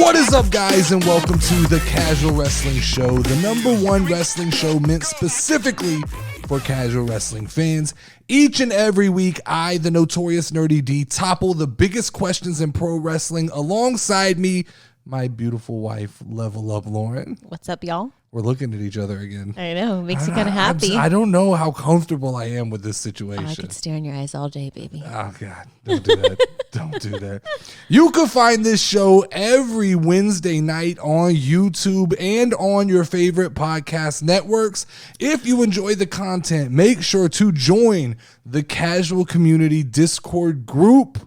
What is up, guys, and welcome to the Casual Wrestling Show, the #1 wrestling show meant specifically for casual wrestling fans. Each and every week, I, the Notorious Nerdy D, topple the biggest questions in pro wrestling alongside me, my beautiful wife, LevelUp Lauren. What's up, y'all? We're looking at each other again. I know. Makes you kind of happy. I don't know how comfortable I am with this situation. I could stare in your eyes all day, baby. Oh, God. Don't do that. Don't do that. You can find this show every Wednesday night on YouTube and on your favorite podcast networks. If you enjoy the content, make sure to join the Casual Community Discord group.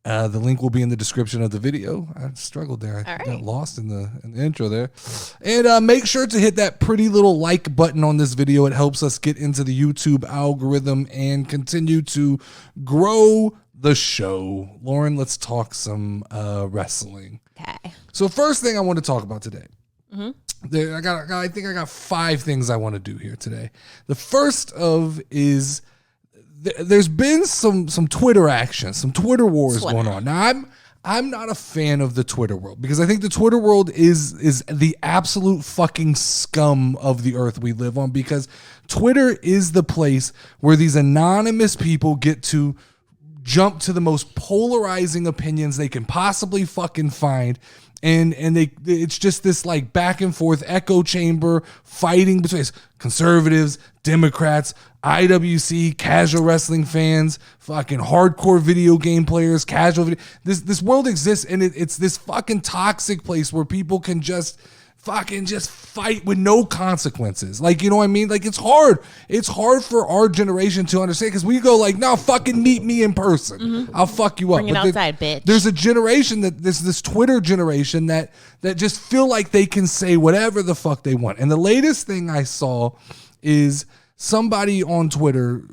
The link will be in the description of the video. I struggled there. I got lost in the intro there. And make sure to hit that pretty little like button on this video. It helps us get into the YouTube algorithm and continue to grow the show. Lauren, let's talk some wrestling. Okay. So first thing I want to talk about today. I think I got 5 things I want to do here today. The first of is there's been some Twitter action, some Twitter wars going on. Now, I'm not a fan of the Twitter world because I think the Twitter world is the absolute fucking scum of the earth we live on, because Twitter is the place where these anonymous people get to jump to the most polarizing opinions they can possibly fucking find. And it's just this like back and forth echo chamber fighting between conservatives, Democrats, IWC, casual wrestling fans, fucking hardcore video game players, casual video. This world exists, and it's this fucking toxic place where people can just fight with no consequences. Like, you know what I mean? Like, it's hard. It's hard for our generation to understand, because we go like, no, fucking meet me in person. I'll fuck you up. Bring it outside, bitch. There's a generation this Twitter generation that just feel like they can say whatever the fuck they want. And the latest thing I saw is somebody on Twitter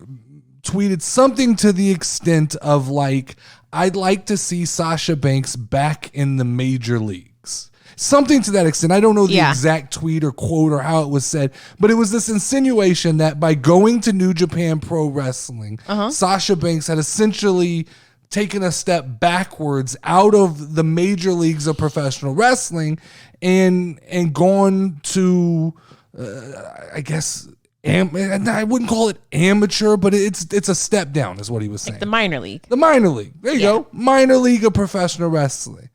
tweeted something to the extent of like, I'd like to see Sasha Banks back in the major leagues. Something to that extent. I don't know the exact tweet or quote or how it was said, but it was this insinuation that by going to New Japan Pro Wrestling, Sasha Banks had essentially taken a step backwards out of the major leagues of professional wrestling and gone to, I guess, I wouldn't call it amateur, but it's a step down is what he was saying. Like the minor league. The minor league. There you go. Minor league of professional wrestling.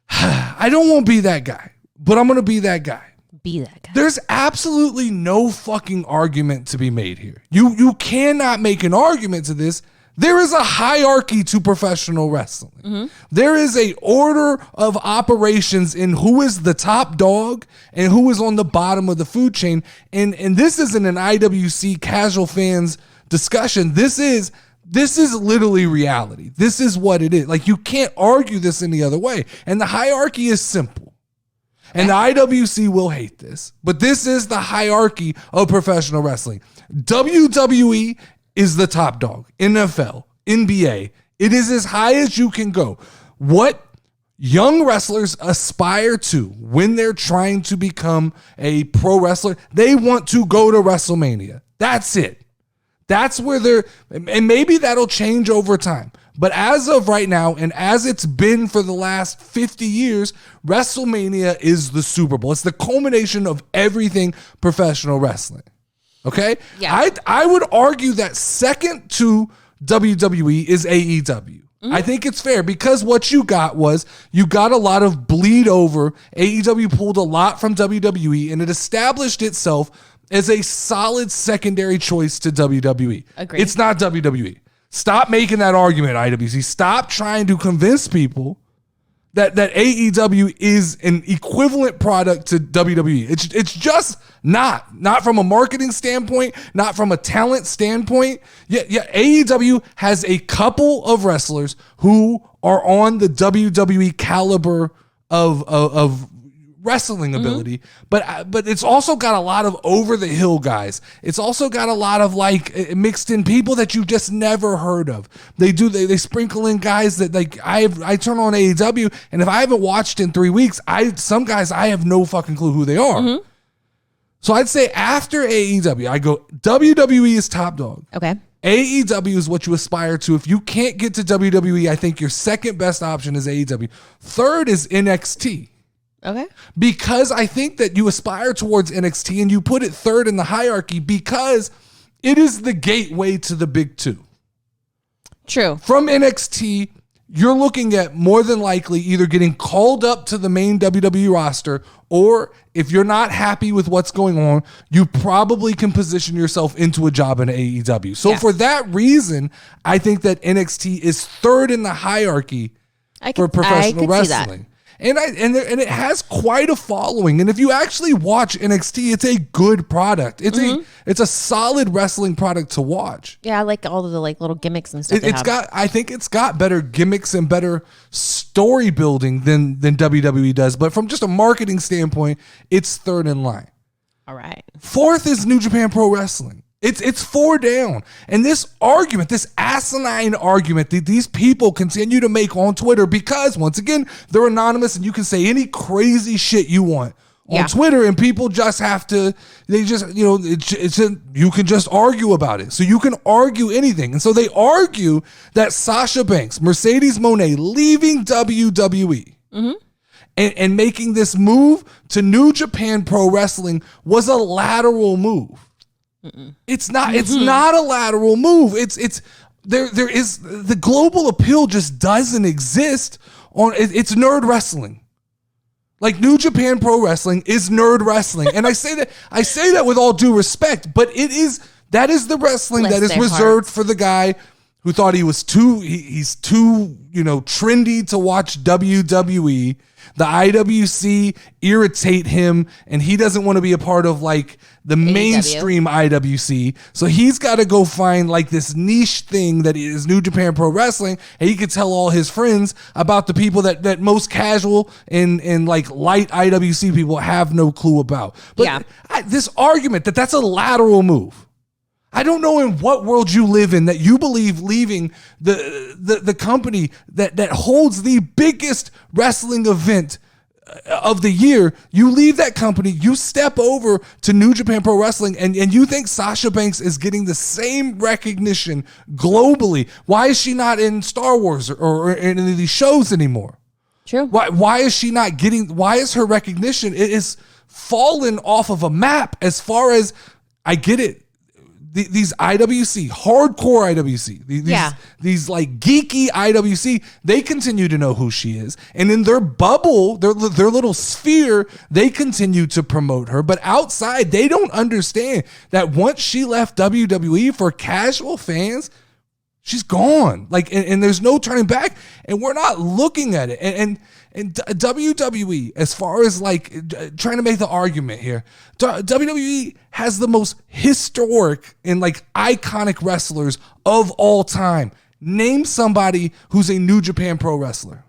I don't want to be that guy, but I'm going to be that guy. Be that guy. There's absolutely no fucking argument to be made here. You cannot make an argument to this. There is a hierarchy to professional wrestling. There is a order of operations in who is the top dog and who is on the bottom of the food chain. And this isn't an IWC casual fans discussion. This is literally reality. This is what it is. Like, you can't argue this any other way. And the hierarchy is simple. And the IWC will hate this, but this is the hierarchy of professional wrestling. WWE is the top dog. NFL, NBA, it is as high as you can go. What young wrestlers aspire to when they're trying to become a pro wrestler, they want to go to WrestleMania. That's it. That's where and maybe that'll change over time. But as of right now, and as it's been for the last 50 years, WrestleMania is the Super Bowl. It's the culmination of everything professional wrestling. Okay? Yeah. I would argue that second to WWE is AEW. I think it's fair, because what you got a lot of bleed over. AEW pulled a lot from WWE, and it established itself as a solid secondary choice to WWE. Agreed. It's not WWE. Stop making that argument, IWC. Stop trying to convince people that AEW is an equivalent product to WWE. It's just not from a marketing standpoint, not from a talent standpoint. Yeah, AEW has a couple of wrestlers who are on the WWE caliber of wrestling ability, but it's also got a lot of over the hill guys. It's also got a lot of like mixed in people that you've just never heard of. They sprinkle in guys that like I turn on AEW, and if I haven't watched in 3 weeks, some guys I have no fucking clue who they are. So I'd say after AEW, I go WWE is top dog. Okay. AEW is what you aspire to. If you can't get to WWE, I think your second best option is AEW. Third is NXT. Okay. Because I think that you aspire towards NXT and you put it third in the hierarchy because it is the gateway to the big two. True. From NXT, you're looking at more than likely either getting called up to the main WWE roster, or if you're not happy with what's going on, you probably can position yourself into a job in AEW. So for that reason, I think that NXT is third in the hierarchy for professional wrestling. And it has quite a following. And if you actually watch NXT, it's a good product. It's a solid wrestling product to watch. Yeah, I like all of the little gimmicks and stuff. I think it's got better gimmicks and better story building than WWE does. But from just a marketing standpoint, it's third in line. All right. Fourth is New Japan Pro Wrestling. It's 4 down. And this argument, this asinine argument that these people continue to make on Twitter, because once again, they're anonymous and you can say any crazy shit you want on Twitter, and people just have to, you can just argue about it. So you can argue anything. And so they argue that Sasha Banks, Mercedes Moné leaving WWE and making this move to New Japan Pro Wrestling was a lateral move. It's not. It's not a lateral move. There is the global appeal just doesn't exist on. It's nerd wrestling. Like New Japan Pro Wrestling is nerd wrestling, and I say that with all due respect, but that is the wrestling that is reserved for the guy who thought he's too trendy to watch WWE. The IWC irritate him, and he doesn't want to be a part of the mainstream IWC. So he's got to go find this niche thing that is New Japan Pro Wrestling, and he could tell all his friends about the people that most casual and light IWC people have no clue about. But this argument that's a lateral move. I don't know in what world you live in that you believe leaving the company that holds the biggest wrestling event of the year, you leave that company, you step over to New Japan Pro Wrestling, and you think Sasha Banks is getting the same recognition globally. Why is she not in Star Wars or in any of these shows anymore? True. Why is she not getting, why is her recognition, it is fallen off of a map as far as, I get it. These IWC, hardcore IWC, these geeky IWC, they continue to know who she is. And in their bubble, their little sphere, they continue to promote her. But outside, they don't understand that once she left WWE, for casual fans, she's gone. And there's no turning back. And we're not looking at it. And WWE, as far as trying to make the argument here, WWE has the most historic and iconic wrestlers of all time. Name somebody who's a New Japan Pro wrestler.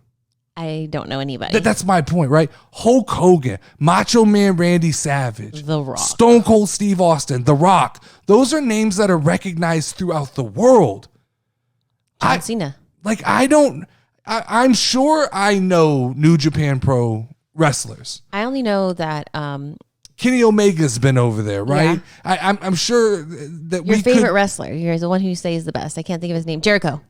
I don't know anybody. That's my point, right? Hulk Hogan, Macho Man Randy Savage, The Rock, Stone Cold Steve Austin, The Rock. Those are names that are recognized throughout the world. John Cena. I'm sure I know New Japan Pro wrestlers. I only know that Kenny Omega's been over there, right? Yeah. I'm sure that your favorite wrestler. You're the one who you say is the best. I can't think of his name. Jericho.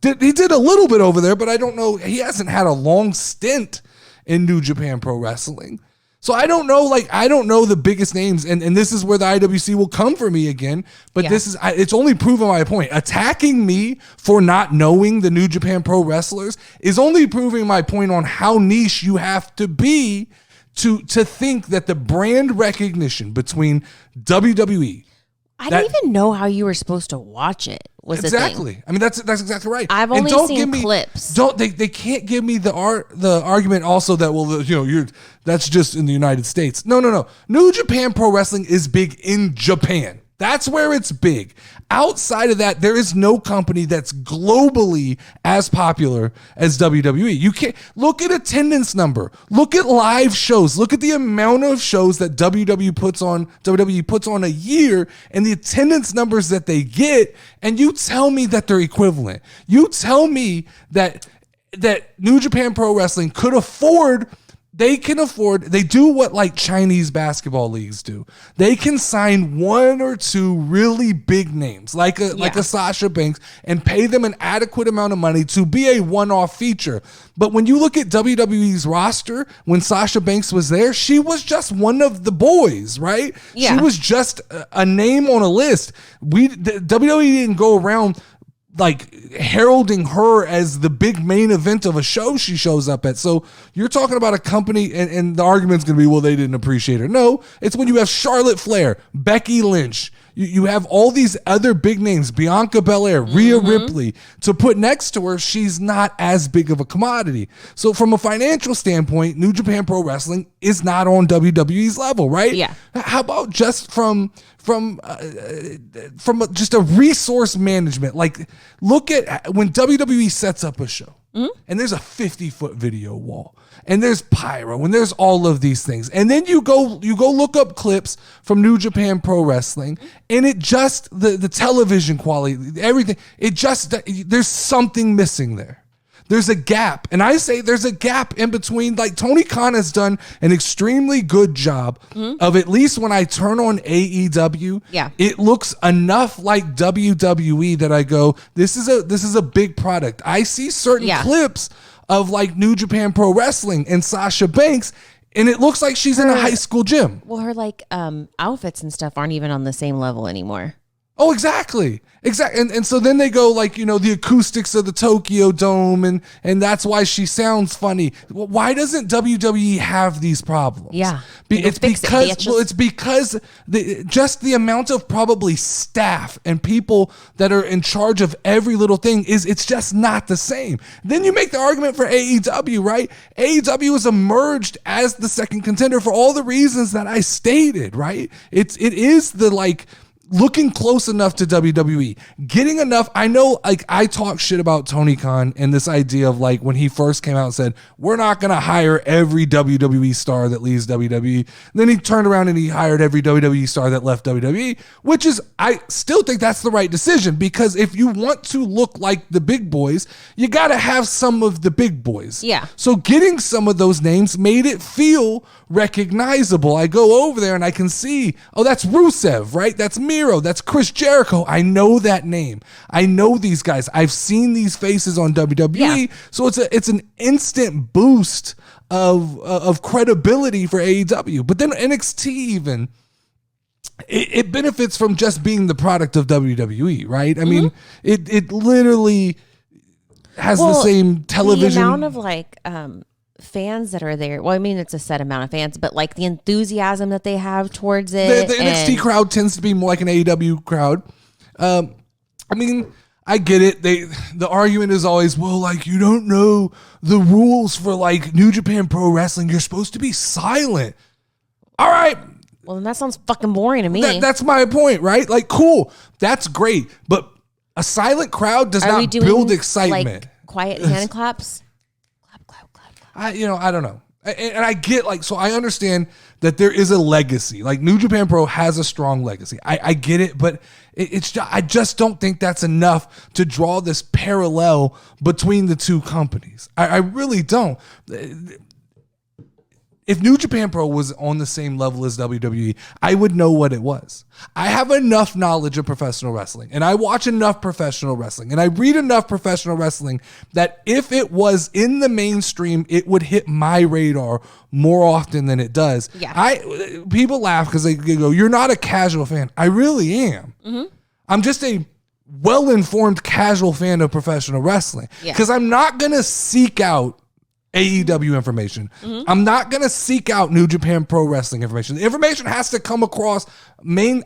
He did a little bit over there, but I don't know. He hasn't had a long stint in New Japan Pro Wrestling. So I don't know, I don't know the biggest names, and this is where the IWC will come for me again, but it's only proven my point. Attacking me for not knowing the New Japan Pro wrestlers is only proving my point on how niche you have to be to think that the brand recognition between WWE. I didn't even know how you were supposed to watch it. Exactly. I mean, that's exactly right. I've only seen clips. They can't give me the argument also that that's just in the United States. No. New Japan Pro Wrestling is big in Japan. That's where it's big. Outside of that, there is no company that's globally as popular as WWE. You can't look at attendance number. Look at live shows. Look at the amount of shows that WWE puts on a year and the attendance numbers that they get, and you tell me that they're equivalent. You tell me that New Japan Pro Wrestling could afford they can afford, they do what like Chinese basketball leagues do. They can sign one or two really big names like a Sasha Banks and pay them an adequate amount of money to be a one-off feature. But when you look at WWE's roster, when Sasha Banks was there, she was just one of the boys, right? Yeah. She was just a name on a list. WWE didn't go around like heralding her as the big main event of a show she shows up at. So you're talking about a company, and the argument's going to be, well, they didn't appreciate her. No, it's when you have Charlotte Flair, Becky Lynch, you have all these other big names, Bianca Belair, Rhea Ripley, to put next to her, she's not as big of a commodity. So from a financial standpoint, New Japan Pro Wrestling is not on WWE's level, right? Yeah. How about just from just a resource management? Like, look at when WWE sets up a show and there's a 50-foot video wall and there's pyro and there's all of these things. And then you go look up clips from New Japan Pro Wrestling and it just, the television quality, everything, there's something missing there. There's a gap. And I say there's a gap in between. Like, Tony Khan has done an extremely good job of, at least when I turn on AEW, it looks enough like WWE that I go, this is a big product. I see certain clips of like New Japan Pro Wrestling and Sasha Banks, and it looks like she's in a high school gym. Well, her like outfits and stuff aren't even on the same level anymore. Oh, exactly. And so then they go like, the acoustics of the Tokyo Dome, and that's why she sounds funny. Why doesn't WWE have these problems? Yeah. It's because just the amount of probably staff and people that are in charge of every little thing it's just not the same. Then you make the argument for AEW, right? AEW was emerged as the second contender for all the reasons that I stated, right? It is the like looking close enough to WWE, getting enough. I know, like, I talk shit about Tony Khan and this idea of like when he first came out and said, we're not going to hire every WWE star that leaves WWE. And then he turned around and he hired every WWE star that left WWE, which is, I still think that's the right decision, because if you want to look like the big boys, you got to have some of the big boys. Yeah. So getting some of those names made it feel recognizable. I go over there and I can see, oh, that's Rusev, right? That's Miro. That's Chris Jericho. I know that name. I know these guys. I've seen these faces on WWE. Yeah. So it's an instant boost of credibility for AEW. But then NXT even, it benefits from just being the product of WWE, right? I mean, it literally has the same television. The amount of like fans that are there. Well, I mean, it's a set amount of fans, but like the enthusiasm that they have towards it. The NXT crowd tends to be more like an AEW crowd. I mean, I get it. The argument is always, well, like, you don't know the rules for like New Japan Pro Wrestling. You're supposed to be silent. All right. Well, then that sounds fucking boring to me. That's my point, right? Like, cool. That's great. But a silent crowd does not build excitement. Like quiet hand claps? I don't know. And I get, like, so I understand that there is a legacy. Like, New Japan Pro has a strong legacy. I get it, but I just don't think that's enough to draw this parallel between the two companies. I really don't. If New Japan Pro was on the same level as WWE, I would know what it was. I have enough knowledge of professional wrestling, and I watch enough professional wrestling, and I read enough professional wrestling that if it was in the mainstream, it would hit my radar more often than it does. Yeah. People laugh because they go, you're not a casual fan. I really am. Mm-hmm. I'm just a well-informed casual fan of professional wrestling, because I'm not going to seek out AEW information. Mm-hmm. I'm not going to seek out New Japan Pro Wrestling information. The information has to come across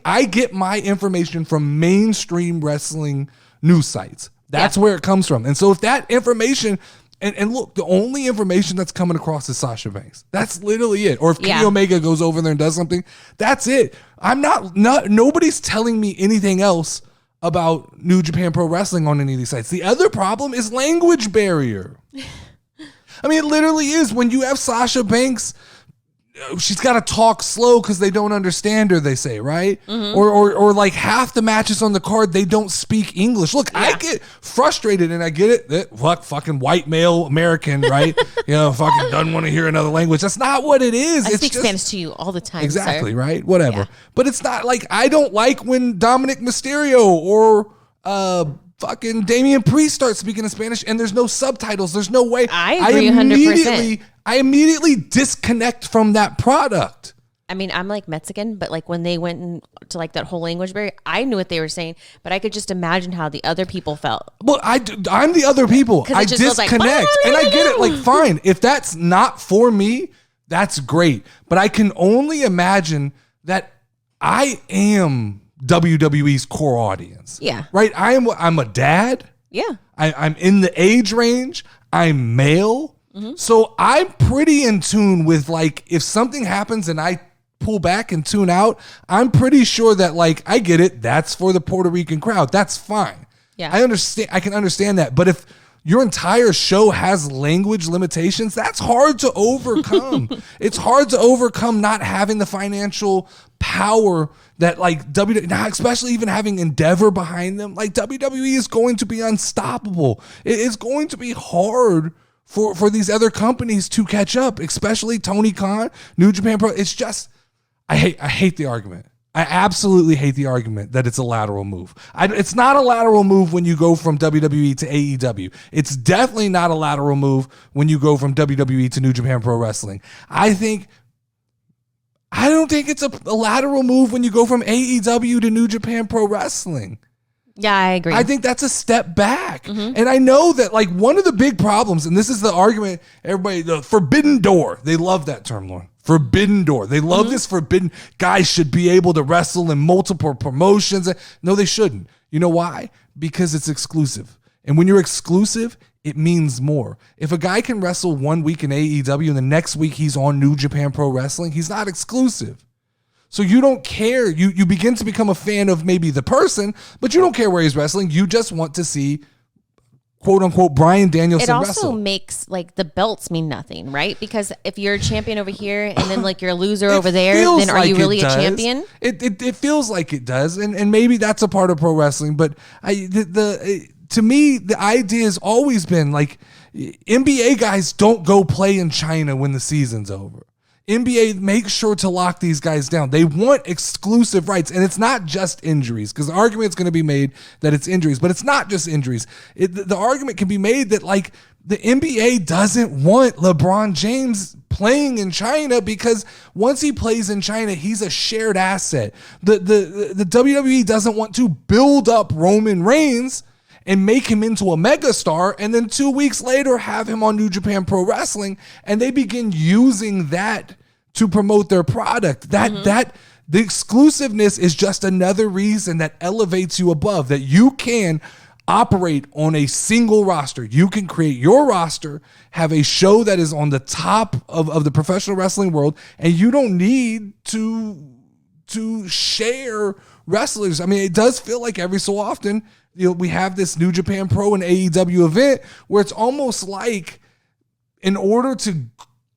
I get my information from mainstream wrestling news sites. That's where it comes from. And so if that information, and look, the only information that's coming across is Sasha Banks. That's literally it. Or if Kenny Omega goes over there and does something, that's it. Nobody's telling me anything else about New Japan Pro Wrestling on any of these sites. The other problem is language barrier. I mean, it literally is. When you have Sasha Banks she's got to talk slow because they don't understand her, they say, right? Or like half the matches on the card, they don't speak English. Look, I get frustrated, and I get it. That fucking white male American, right? Fucking doesn't want to hear another language. That's not what it is. I speak Spanish to you all the time, exactly, sir. right? Whatever. Yeah. But it's not like, I don't like when Dominik Mysterio or fucking Damian Priest start speaking in Spanish and there's no subtitles. There's no way. I agree 100%. I immediately disconnect from that product. I mean, I'm like Mexican, but like when they went into like that whole language barrier, I knew what they were saying, but I could just imagine how the other people felt. Well, I'm the other people. I disconnect, and I get it. Like, fine, if that's not for me, that's great. But I can only imagine that I am WWE's core audience. Yeah. Right? I'm a dad. Yeah. I'm in the age range. I'm male. So I'm pretty in tune with, like, if something happens and I pull back and tune out, I'm pretty sure that, like, I get it. That's for the Puerto Rican crowd. That's fine. Yeah. I understand. I can understand that. But if your entire show has language limitations, that's hard to overcome. It's hard to overcome not having the financial power that, like, especially even having Endeavor behind them. Like, WWE is going to be unstoppable. It is going to be hard for these other companies to catch up, especially Tony Khan, New Japan Pro. It's just, I hate the argument. I absolutely hate the argument that it's a lateral move. It's not a lateral move when you go from WWE to AEW. It's definitely not a lateral move when you go from WWE to New Japan Pro Wrestling. I don't think it's a lateral move when you go from AEW to New Japan Pro Wrestling. Yeah, I agree. I think that's a step back. And I know that, like, one of the big problems, and this is the argument, everybody, the forbidden door. They love that term, Lauren. Forbidden door. They love this forbidden. Guys should be able to wrestle in multiple promotions. No, they shouldn't. You know why? Because it's exclusive. And when you're exclusive, it means more. If a guy can wrestle 1 week in AEW and the next week he's on New Japan Pro Wrestling, he's not exclusive. So you don't care. You begin to become a fan of maybe the person, but you don't care where he's wrestling. You just want to see, quote unquote, Bryan Danielson wrestle. It wrestle. also makes, like, the belts mean nothing, right? Because if you're a champion over here and then, like, you're a loser over there, then are you really a champion? It feels like it does, and maybe that's a part of pro wrestling. But to me, the idea has always been, like, NBA guys don't go play in China when the season's over. NBA makes sure to lock these guys down. They want exclusive rights, and it's not just injuries, because the argument's going to be made that it's injuries, but it's not just injuries. The argument can be made that, like, the NBA doesn't want LeBron James playing in China because once he plays in China, he's a shared asset. The WWE doesn't want to build up Roman Reigns and make him into a megastar, and then 2 weeks later have him on New Japan Pro Wrestling, and they begin using that to promote their product. The exclusiveness is just another reason that elevates you above, that you can operate on a single roster. You can create your roster, have a show that is on the top of the professional wrestling world, and you don't need to share wrestlers. I mean, it does feel like every so often, we have this New Japan Pro and AEW event where it's almost like, in order to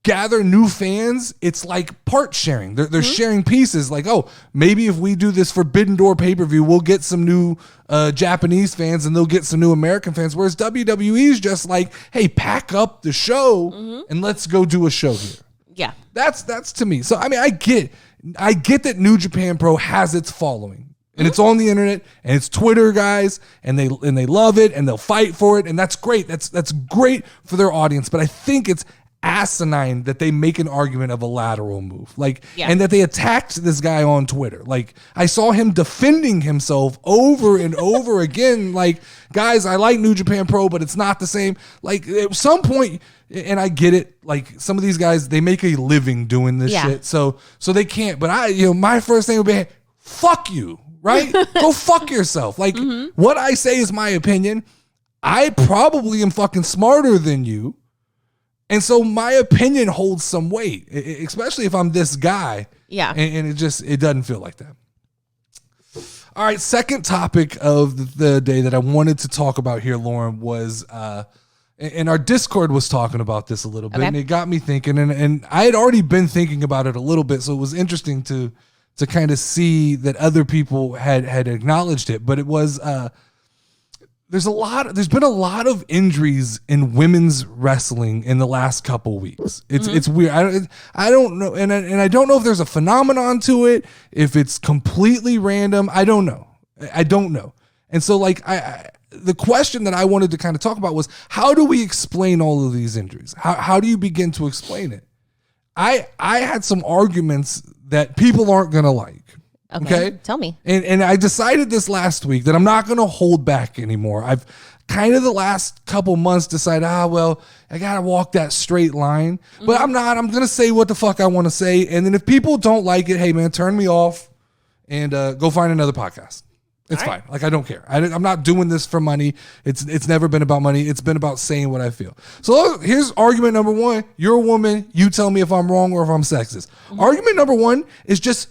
gather new fans, it's like part sharing. They're sharing pieces. Like, oh, maybe if we do this Forbidden Door pay-per-view, we'll get some new Japanese fans and they'll get some new American fans. Whereas WWE is just like, hey, pack up the show and let's go do a show here. Yeah. That's to me. So, I mean, I get that New Japan Pro has its following. And it's on the internet, and it's Twitter guys, and they love it, and they'll fight for it, and that's great. That's great for their audience. But I think it's asinine that they make an argument of a lateral move, and that they attacked this guy on Twitter. Like, I saw him defending himself over and over again. Like, guys, I like New Japan Pro, but it's not the same. Like, at some point, and I get it. Like, some of these guys, they make a living doing this shit, so they can't. But my first thing would be, hey, fuck you. Right? Go fuck yourself. Like, what I say is my opinion. I probably am fucking smarter than you. And so my opinion holds some weight, especially if I'm this guy. Yeah. And it doesn't feel like that. All right. Second topic of the day that I wanted to talk about here, Lauren, was, and our Discord was talking about this a little bit, Okay. and it got me thinking, and I had already been thinking about it a little bit, so it was interesting to kind of see that other people had acknowledged it. But it was there's been a lot of injuries in women's wrestling in the last couple weeks. It's weird. I don't know, and I don't know if there's a phenomenon to it, if it's completely random. I don't know. And so like the question that I wanted to kind of talk about was, how do we explain all of these injuries? How do you begin to explain it? I had some arguments that people aren't going to like. Okay. Tell me. And I decided this last week that I'm not going to hold back anymore. I've kind of the last couple months decided, well, I got to walk that straight line. But I'm not. I'm going to say what the fuck I want to say. And then if people don't like it, hey, man, turn me off and go find another podcast. It's fine. Like, I don't care. I'm not doing this for money. It's never been about money. It's been about saying what I feel. So here's argument number one. You're a woman. You tell me if I'm wrong or if I'm sexist. Argument number one is just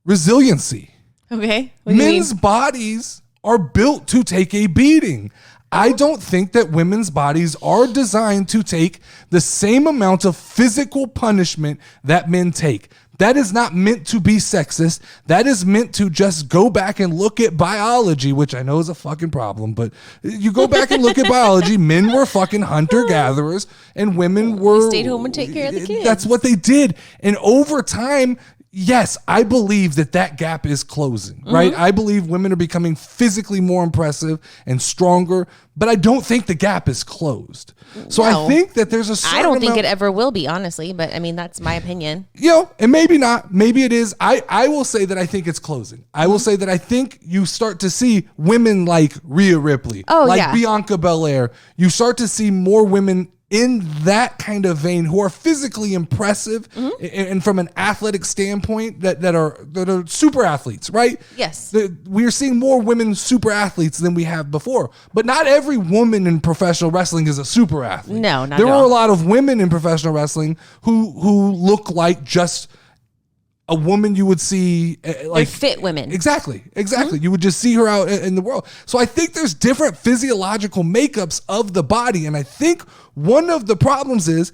resiliency. Okay. What do you Men's mean? bodies are built to take a beating. I don't think that women's bodies are designed to take the same amount of physical punishment that men take. That is not meant to be sexist. That is meant to just go back and look at biology, which I know is a fucking problem, but you go back and look at biology. Men were fucking hunter-gatherers and women were... They stayed home and take care of the kids. That's what they did. And over time... Yes, I believe that gap is closing, right? I believe women are becoming physically more impressive and stronger, but I don't think the gap is closed. So No. I think that there's a certain I don't think amount- it ever will be, honestly, but I mean, that's my opinion. and maybe not. Maybe it is. I will say that I think it's closing. I will say that I think you start to see women like Rhea Ripley, like yeah. Bianca Belair. You start to see more women in that kind of vein who are physically impressive and from an athletic standpoint that are super athletes, right? Yes. We are seeing more women super athletes than we have before. But not every woman in professional wrestling is a super athlete. No, not There at are all. a lot of women in professional wrestling who look like just a woman you would see like fit women. Exactly. You would just see her out in the world. So I think there's different physiological makeups of the body, and I think one of the problems is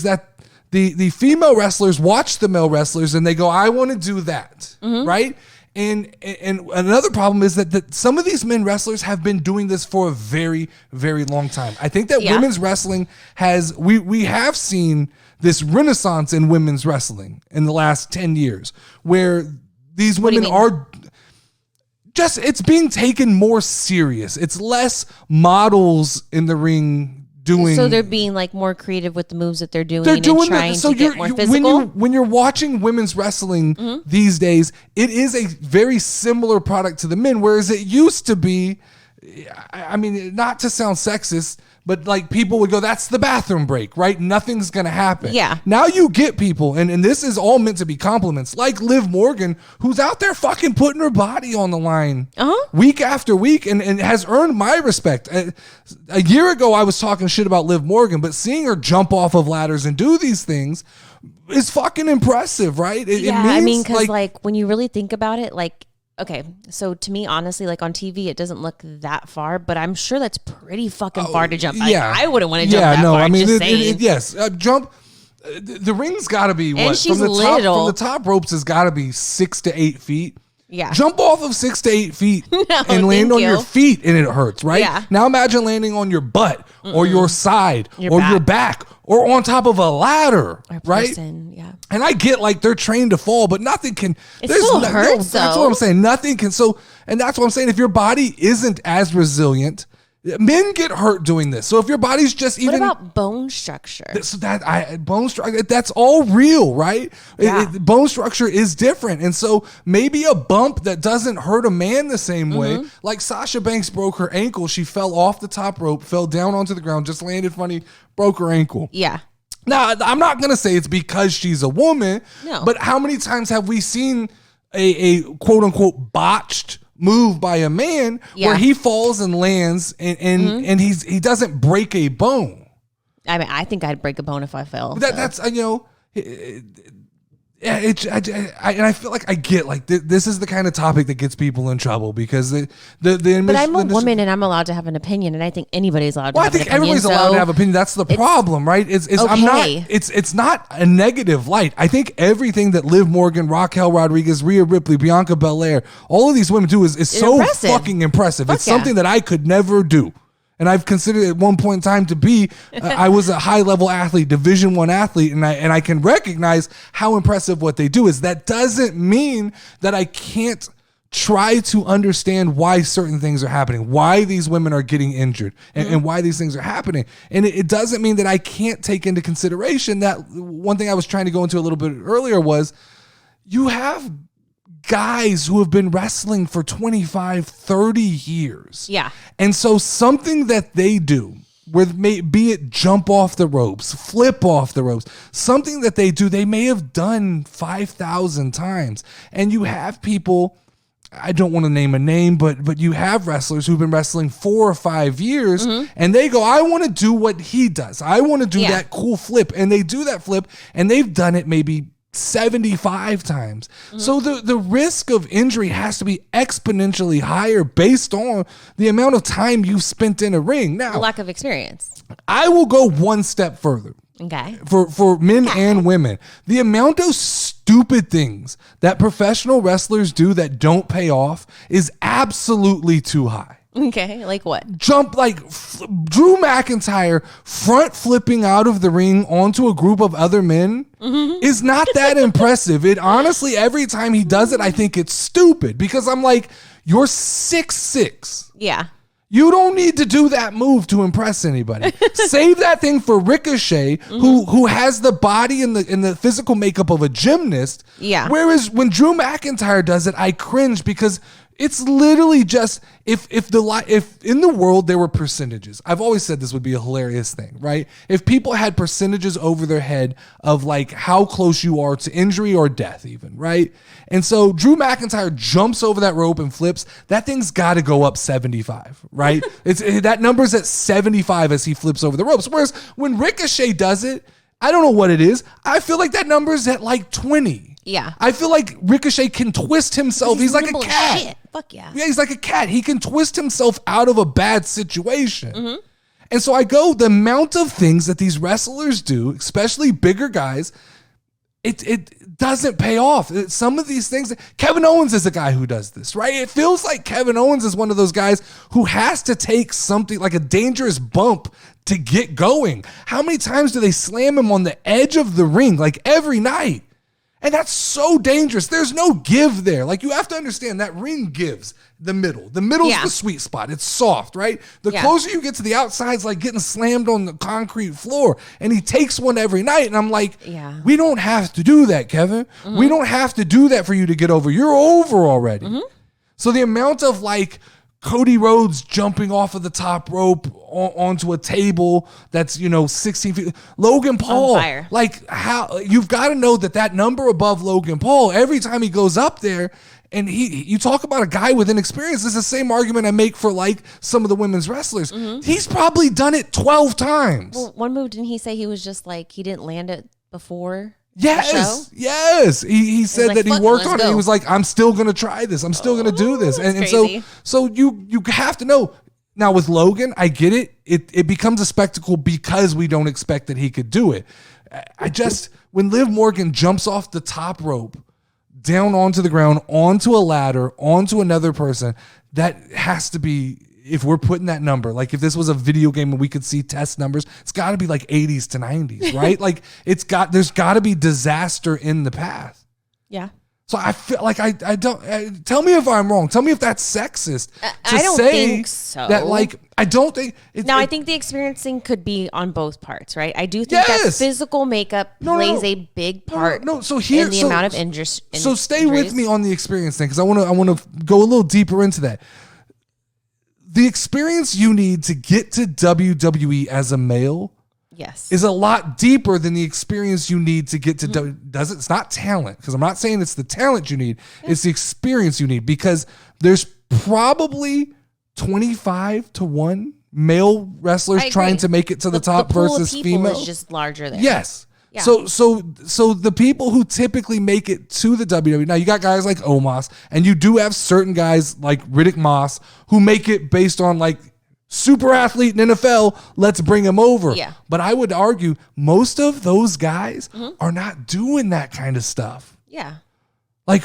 that the female wrestlers watch the male wrestlers and they go, I want to do that, right? And another problem is that some of these men wrestlers have been doing this for a very, very long time. I think that women's wrestling we have seen this renaissance in women's wrestling in the last 10 years where these women are just, it's being taken more serious. It's less models in the ring doing. So they're being like more creative with the moves that they're doing, They're doing and trying so to get more physical. when you're watching women's wrestling these days, it is a very similar product to the men, whereas it used to be, I mean, not to sound sexist, but like people would go, that's the bathroom break, right? Nothing's going to happen. Yeah. Now you get people, and this is all meant to be compliments, like Liv Morgan, who's out there fucking putting her body on the line week after week and has earned my respect. A year ago, I was talking shit about Liv Morgan, but seeing her jump off of ladders and do these things is fucking impressive, right? I mean, because like when you really think about it, like, okay, so to me, honestly, like on TV, it doesn't look that far, but I'm sure that's pretty fucking far to jump. Yeah. I wouldn't want to jump that far. I mean, just saying. yes, jump. The ring's got to be what? she's from little. the top ropes has got to be 6 to 8 feet. Yeah. Jump off of 6 to 8 feet and land thank on you. your feet and it hurts, right? Yeah. Now imagine landing on your butt or your side Your or back. your back or on top of a ladder, Or right? person, yeah. And I get like they're trained to fall, but nothing can. It still hurts, That's though. what I'm saying. Nothing can. And that's what I'm saying. If your body isn't as resilient, men get hurt doing this. So if your body's just even. What about bone structure? So bone structure, that's all real, right? Yeah. Bone structure is different. And so maybe a bump that doesn't hurt a man the same way, like Sasha Banks broke her ankle. She fell off the top rope, fell down onto the ground, just landed funny, broke her ankle. Yeah. Now, I'm not going to say it's because she's a woman, No. but how many times have we seen a quote unquote botched move by a man where he falls and lands and he doesn't break a bone? I mean, I think I'd break a bone if I fell. That's Yeah, and I feel like I get like this is the kind of topic that gets people in trouble because But I'm a woman and I'm allowed to have an opinion, and I think anybody's allowed to have an opinion. I think everybody's allowed to have an opinion. That's the problem, right? I'm not. It's not a negative light. I think everything that Liv Morgan, Raquel Rodriguez, Rhea Ripley, Bianca Belair, all of these women do is so fucking impressive. It's something that I could never do. And I've considered at one point in time to be, I was a high level athlete, Division I athlete, and I can recognize how impressive what they do is. That doesn't mean that I can't try to understand why certain things are happening, why these women are getting injured, and why these things are happening. And it doesn't mean that I can't take into consideration that one thing I was trying to go into a little bit earlier was you have guys who have been wrestling for 25, 30 years. Yeah. And so something that they do, where be it jump off the ropes, flip off the ropes, something that they do, they may have done 5,000 times. And you have people, I don't want to name a name, but you have wrestlers who've been wrestling 4 or 5 years, and they go, I want to do what he does. I want to do that cool flip. And they do that flip, and they've done it maybe 75 times. So the risk of injury has to be exponentially higher based on the amount of time you've spent in a ring. Now, lack of experience. I will go one step further. Okay. For men and women, the amount of stupid things that professional wrestlers do that don't pay off is absolutely too high. Okay, like what? Jump like Drew McIntyre front flipping out of the ring onto a group of other men is not that impressive. It honestly, every time he does it, I think it's stupid because I'm like, you're 6'6". Yeah. You don't need to do that move to impress anybody. Save that thing for Ricochet, who has the body and the physical makeup of a gymnast. Yeah. Whereas when Drew McIntyre does it, I cringe because it's literally just if in the world there were percentages. I've always said this would be a hilarious thing, right? If people had percentages over their head of like how close you are to injury or death even, right? And so Drew McIntyre jumps over that rope and flips. That thing's got to go up 75, right? That number's at 75 as he flips over the ropes. Whereas when Ricochet does it, I don't know what it is. I feel like that number's at like 20. Yeah. I feel like Ricochet can twist himself. He's like a cat. Shit. Fuck yeah. Yeah, he's like a cat. He can twist himself out of a bad situation. And so I go, the amount of things that these wrestlers do, especially bigger guys, it doesn't pay off. Some of these things, Kevin Owens is a guy who does this, right? It feels like Kevin Owens is one of those guys who has to take something like a dangerous bump to get going. How many times do they slam him on the edge of the ring? Like every night. And that's so dangerous. There's no give there. Like you have to understand that ring gives the middle. The middle is the sweet spot. It's soft, right? The closer you get to the outside, it's like getting slammed on the concrete floor. And he takes one every night. And I'm like, we don't have to do that, Kevin. We don't have to do that for you to get over. You're over already. So the amount of like Cody Rhodes jumping off of the top rope onto a table that's, 16 feet. Logan Paul, like how you've got to know that number above Logan Paul, every time he goes up there and you talk about a guy with inexperience, it's the same argument I make for like some of the women's wrestlers. He's probably done it 12 times. Well, one move, didn't he say he was just like, he didn't land it before? Yes. He said like, that he worked on it. Go. He was like, I'm still going to try this. I'm still going to do this. And so you have to know. Now with Logan, I get it. It becomes a spectacle because we don't expect that he could do it. When Liv Morgan jumps off the top rope, down onto the ground, onto a ladder, onto another person, that has to be, if we're putting that number, like if this was a video game and we could see test numbers, it's got to be like 80s to 90s, right? Like there's got to be disaster in the path. Yeah. So I feel like I don't, tell me if I'm wrong. Tell me if that's sexist. I don't think so. That like, I don't think. I think the experiencing could be on both parts, right? I do think that physical makeup plays a big part in the amount of injuries. So stay with me on the experience thing because I want to go a little deeper into that. The experience you need to get to WWE as a male is a lot deeper than the experience you need to get to It's not talent, because I'm not saying it's the talent you need. It's the experience you need, because there's probably 25 to 1 male wrestlers trying to make it to the top pool versus of people female. is just larger there. Yes. Yeah. So the people who typically make it to the WWE, now you got guys like Omos, and you do have certain guys like Riddick Moss who make it based on like super athlete in NFL, let's bring him over. Yeah. But I would argue most of those guys are not doing that kind of stuff. Yeah. Like,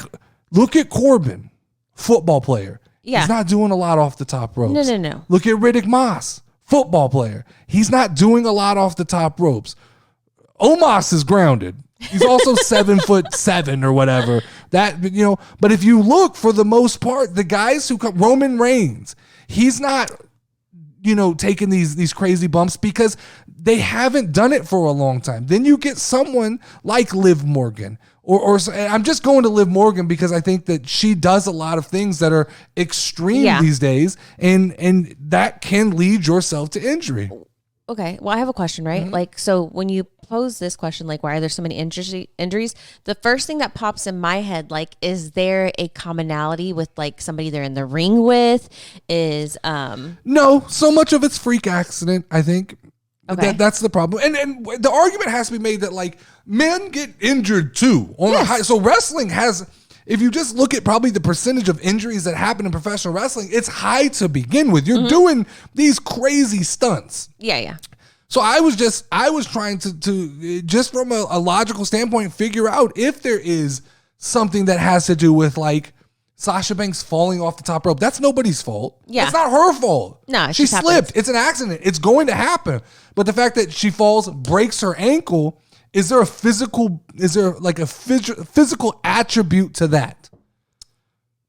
look at Corbin, football player. Yeah. He's not doing a lot off the top ropes. No. Look at Riddick Moss, football player. He's not doing a lot off the top ropes. Omos is grounded. He's also 7'7" or whatever. That, you know, but if you look, for the most part, the guys who come, Roman Reigns, he's not, you know, taking these crazy bumps because they haven't done it for a long time. Then you get someone like Liv Morgan, or I'm just going to Liv Morgan because I think that she does a lot of things that are extreme these days, and that can lead yourself to injury. Okay. Well, I have a question, right? Like, so when you pose this question, like, why are there so many injuries? The first thing that pops in my head, like, is there a commonality with like somebody they're in the ring with? No, so much of it's freak accident, I think. Okay. That's the problem. And the argument has to be made that like men get injured too. So wrestling has, if you just look at probably the percentage of injuries that happen in professional wrestling, it's high to begin with. You're doing these crazy stunts. Yeah. So I was trying to just from a logical standpoint, figure out if there is something that has to do with like Sasha Banks falling off the top rope. That's nobody's fault. Yeah. It's not her fault. No, she slipped. Happens. It's an accident. It's going to happen. But the fact that she falls, breaks her ankle, is there like a physical attribute to that?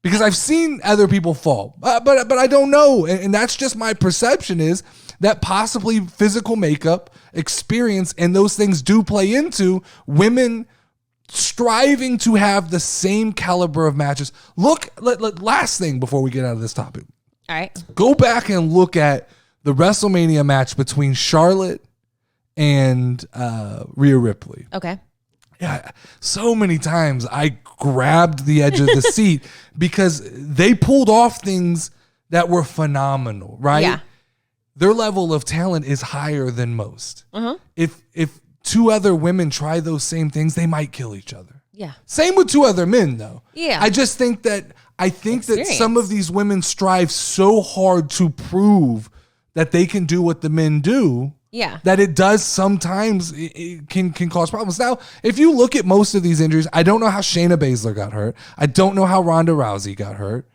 Because I've seen other people fall, but I don't know. And that's just my perception, is that possibly physical makeup, experience, and those things do play into women striving to have the same caliber of matches. Last thing before we get out of this topic. All right. Go back and look at the WrestleMania match between Charlotte and Rhea Ripley. Okay. Yeah, so many times I grabbed the edge of the seat because they pulled off things that were phenomenal, right? Yeah. Their level of talent is higher than most. If two other women try those same things, they might kill each other. Yeah. Same with two other men, though. Yeah. I just think that that some of these women strive so hard to prove that they can do what the men do. Yeah. That it does sometimes it can cause problems. Now, if you look at most of these injuries, I don't know how Shayna Baszler got hurt. I don't know how Ronda Rousey got hurt.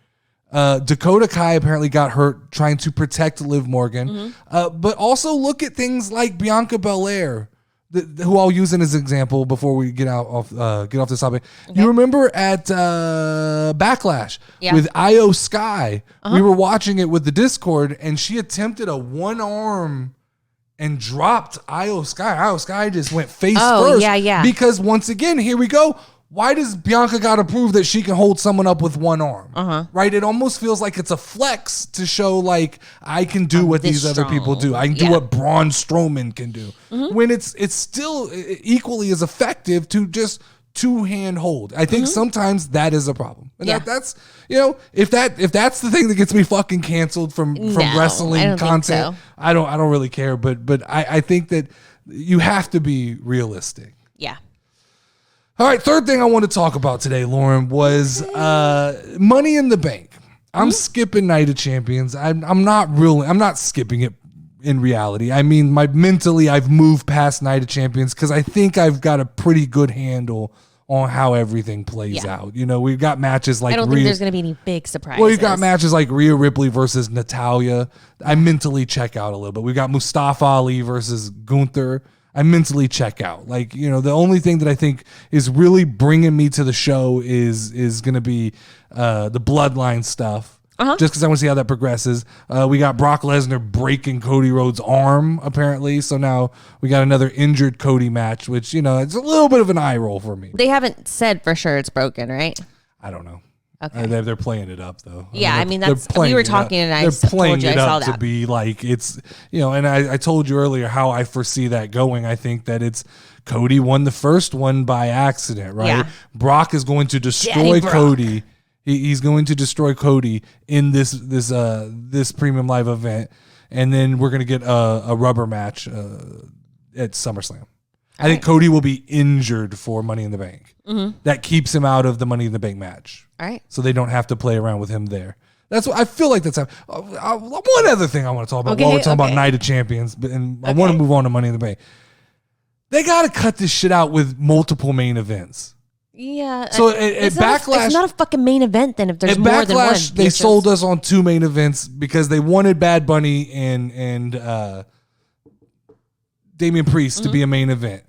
Dakota Kai apparently got hurt trying to protect Liv Morgan. But also look at things like Bianca Belair, who I'll use as an example before we get off this topic. Okay. You remember at Backlash with Io Sky? We were watching it with the Discord, and she attempted a one arm and dropped Io Sky. Io Sky just went face first. Yeah. Because once again, here we go. Why does Bianca got to prove that she can hold someone up with one arm? Right? It almost feels like it's a flex to show like I can do what these other people do. I can do what Braun Strowman can do. When it's still equally as effective to just two-hand hold. I think sometimes that is a problem. And that's, you know, if that's the thing that gets me fucking canceled from wrestling content, I don't really care. But I think that you have to be realistic. Yeah. All right, third thing I want to talk about today, Lauren, was Money in the Bank. I'm skipping Night of Champions. I'm not skipping it in reality. I mean, mentally, I've moved past Night of Champions because I think I've got a pretty good handle on how everything plays out. You know, we've got matches like I don't think there's going to be any big surprises. Well, you've got matches like Rhea Ripley versus Natalia. I mentally check out a little bit. We've got Mustafa Ali versus Gunther. I mentally check out. Like, you know, the only thing that I think is really bringing me to the show is going to be the Bloodline stuff. Just because I want to see how that progresses. We got Brock Lesnar breaking Cody Rhodes' arm, apparently. So now we got another injured Cody match, which, you know, it's a little bit of an eye roll for me. They haven't said for sure it's broken, right? I don't know. Okay. They're playing it up, though. Yeah, I mean that's we were talking, and I told you I saw that. To be like it's, you know, and I told you earlier how I foresee that going. I think that it's Cody won the first one by accident, right? Yeah. Brock is going to destroy Cody. He's going to destroy Cody in this Premium Live event, and then we're gonna get a rubber match at SummerSlam. I think Cody will be injured for Money in the Bank. That keeps him out of the Money in the Bank match. All right. So they don't have to play around with him there. That's what I feel like. One other thing I want to talk about while we're talking about Night of Champions, and I want to move on to Money in the Bank. They got to cut this shit out with multiple main events. Yeah. So at Backlash, it's not a fucking main event then if there's more than one. They sold us on 2 main events because they wanted Bad Bunny and Damian Priest to be a main event.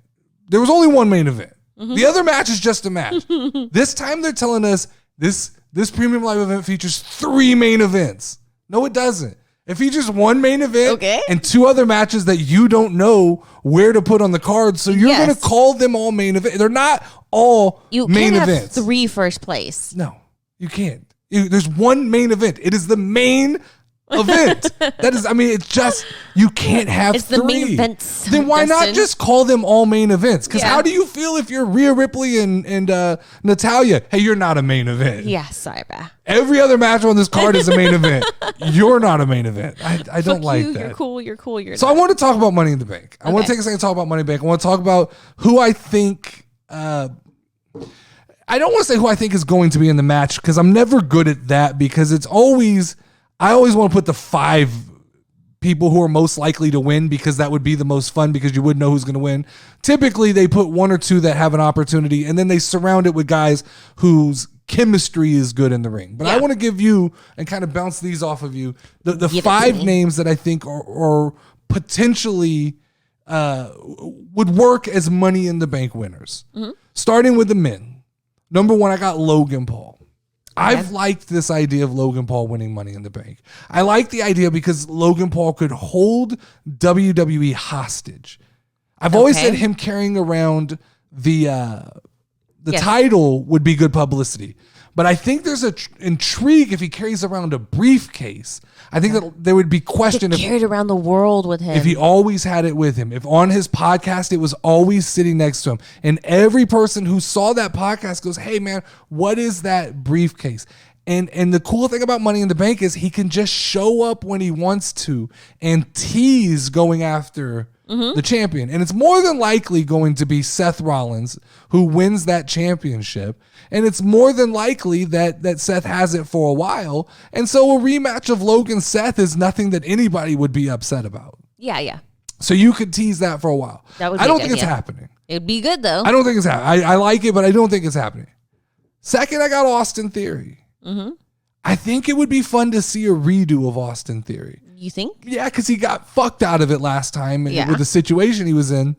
There was only 1 main event. The other match is just a match. This time they're telling us this premium live event features 3 main events. No, it doesn't. It features 1 main event and 2 other matches that you don't know where to put on the card. So you're going to call them all main event. They're not all main events. Have 3 first place. No, you can't. There's 1 main event. It is the main event. That is, I mean, it's just, you can't have it's 3. The main event. Then why not just call them all main events? Because how do you feel if you're Rhea Ripley and Natalia? Hey, you're not a main event. Yeah, sorry, bro. Every other match on this card is a main event. You're not a main event. I don't like that. You're cool. So I want to talk about Money in the Bank. I want to take a second to talk about Money in the Bank. I want to talk about who I think... I don't want to say who I think is going to be in the match because I'm never good at that because it's always... I always want to put the 5 people who are most likely to win because that would be the most fun because you wouldn't know who's going to win. Typically, they put 1 or 2 that have an opportunity, and then they surround it with guys whose chemistry is good in the ring. But I want to give you, and kind of bounce these off of you, the 5 names that I think are potentially would work as Money in the Bank winners. Starting with the men. Number 1, I got Logan Paul. I've liked this idea of Logan Paul winning Money in the Bank. I like the idea because Logan Paul could hold WWE hostage. I've always said him carrying around the title would be good publicity. But I think there's an intrigue if he carries around a briefcase. I think that there would be question if carried around the world with him. If he always had it with him. If on his podcast it was always sitting next to him. And every person who saw that podcast goes, "Hey man, what is that briefcase?" And the cool thing about Money in the Bank is he can just show up when he wants to and tease going after the champion. And it's more than likely going to be Seth Rollins who wins that championship. And it's more than likely that Seth has it for a while. And so a rematch of Logan Seth is nothing that anybody would be upset about. Yeah. So you could tease that for a while. That would be I don't good, think it's happening. It'd be good though. I don't think it's happening. I like it, but I don't think it's happening. Second, I got Austin Theory. I think it would be fun to see a redo of Austin Theory. You think? Yeah, because he got fucked out of it last time with the situation he was in.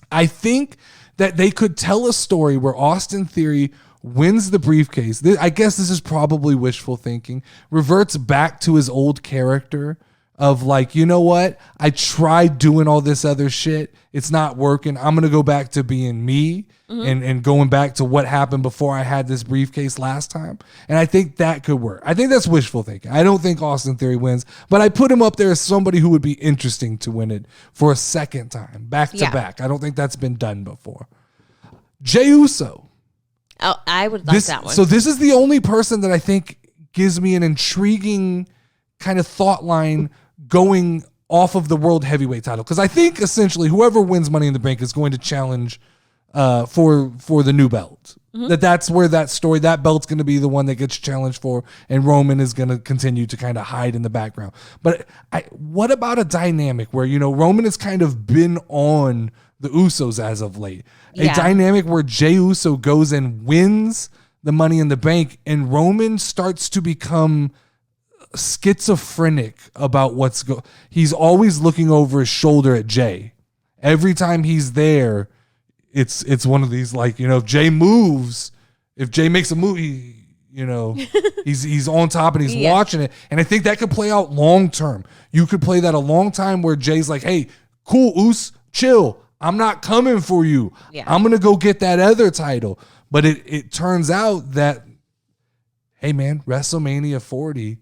I think that they could tell a story where Austin Theory wins the briefcase. I guess this is probably wishful thinking. Reverts back to his old character of like, you know what? I tried doing all this other shit. It's not working. I'm going to go back to being me and going back to what happened before I had this briefcase last time. And I think that could work. I think that's wishful thinking. I don't think Austin Theory wins, but I put him up there as somebody who would be interesting to win it for a second time, back to back. I don't think that's been done before. Jey Uso. Oh, I would like that one. So this is the only person that I think gives me an intriguing kind of thought line going off of the world heavyweight title. Because I think essentially whoever wins Money in the Bank is going to challenge for the new belt. That's where that belt's going to be the one that gets challenged for, and Roman is going to continue to kind of hide in the background. But what about a dynamic where, Roman has kind of been on the Usos as of late? A dynamic where Jey Uso goes and wins the Money in the Bank, and Roman starts to become schizophrenic about he's always looking over his shoulder at Jey. Every time he's there, it's one of these, like, if Jey moves, if Jey makes a move, he's on top and he's watching it. And I think that could play out long term. You could play that a long time where Jay's like, "Hey, cool, Us, chill. I'm not coming for you. I'm going to go get that other title." But it turns out that, hey man, WrestleMania 40,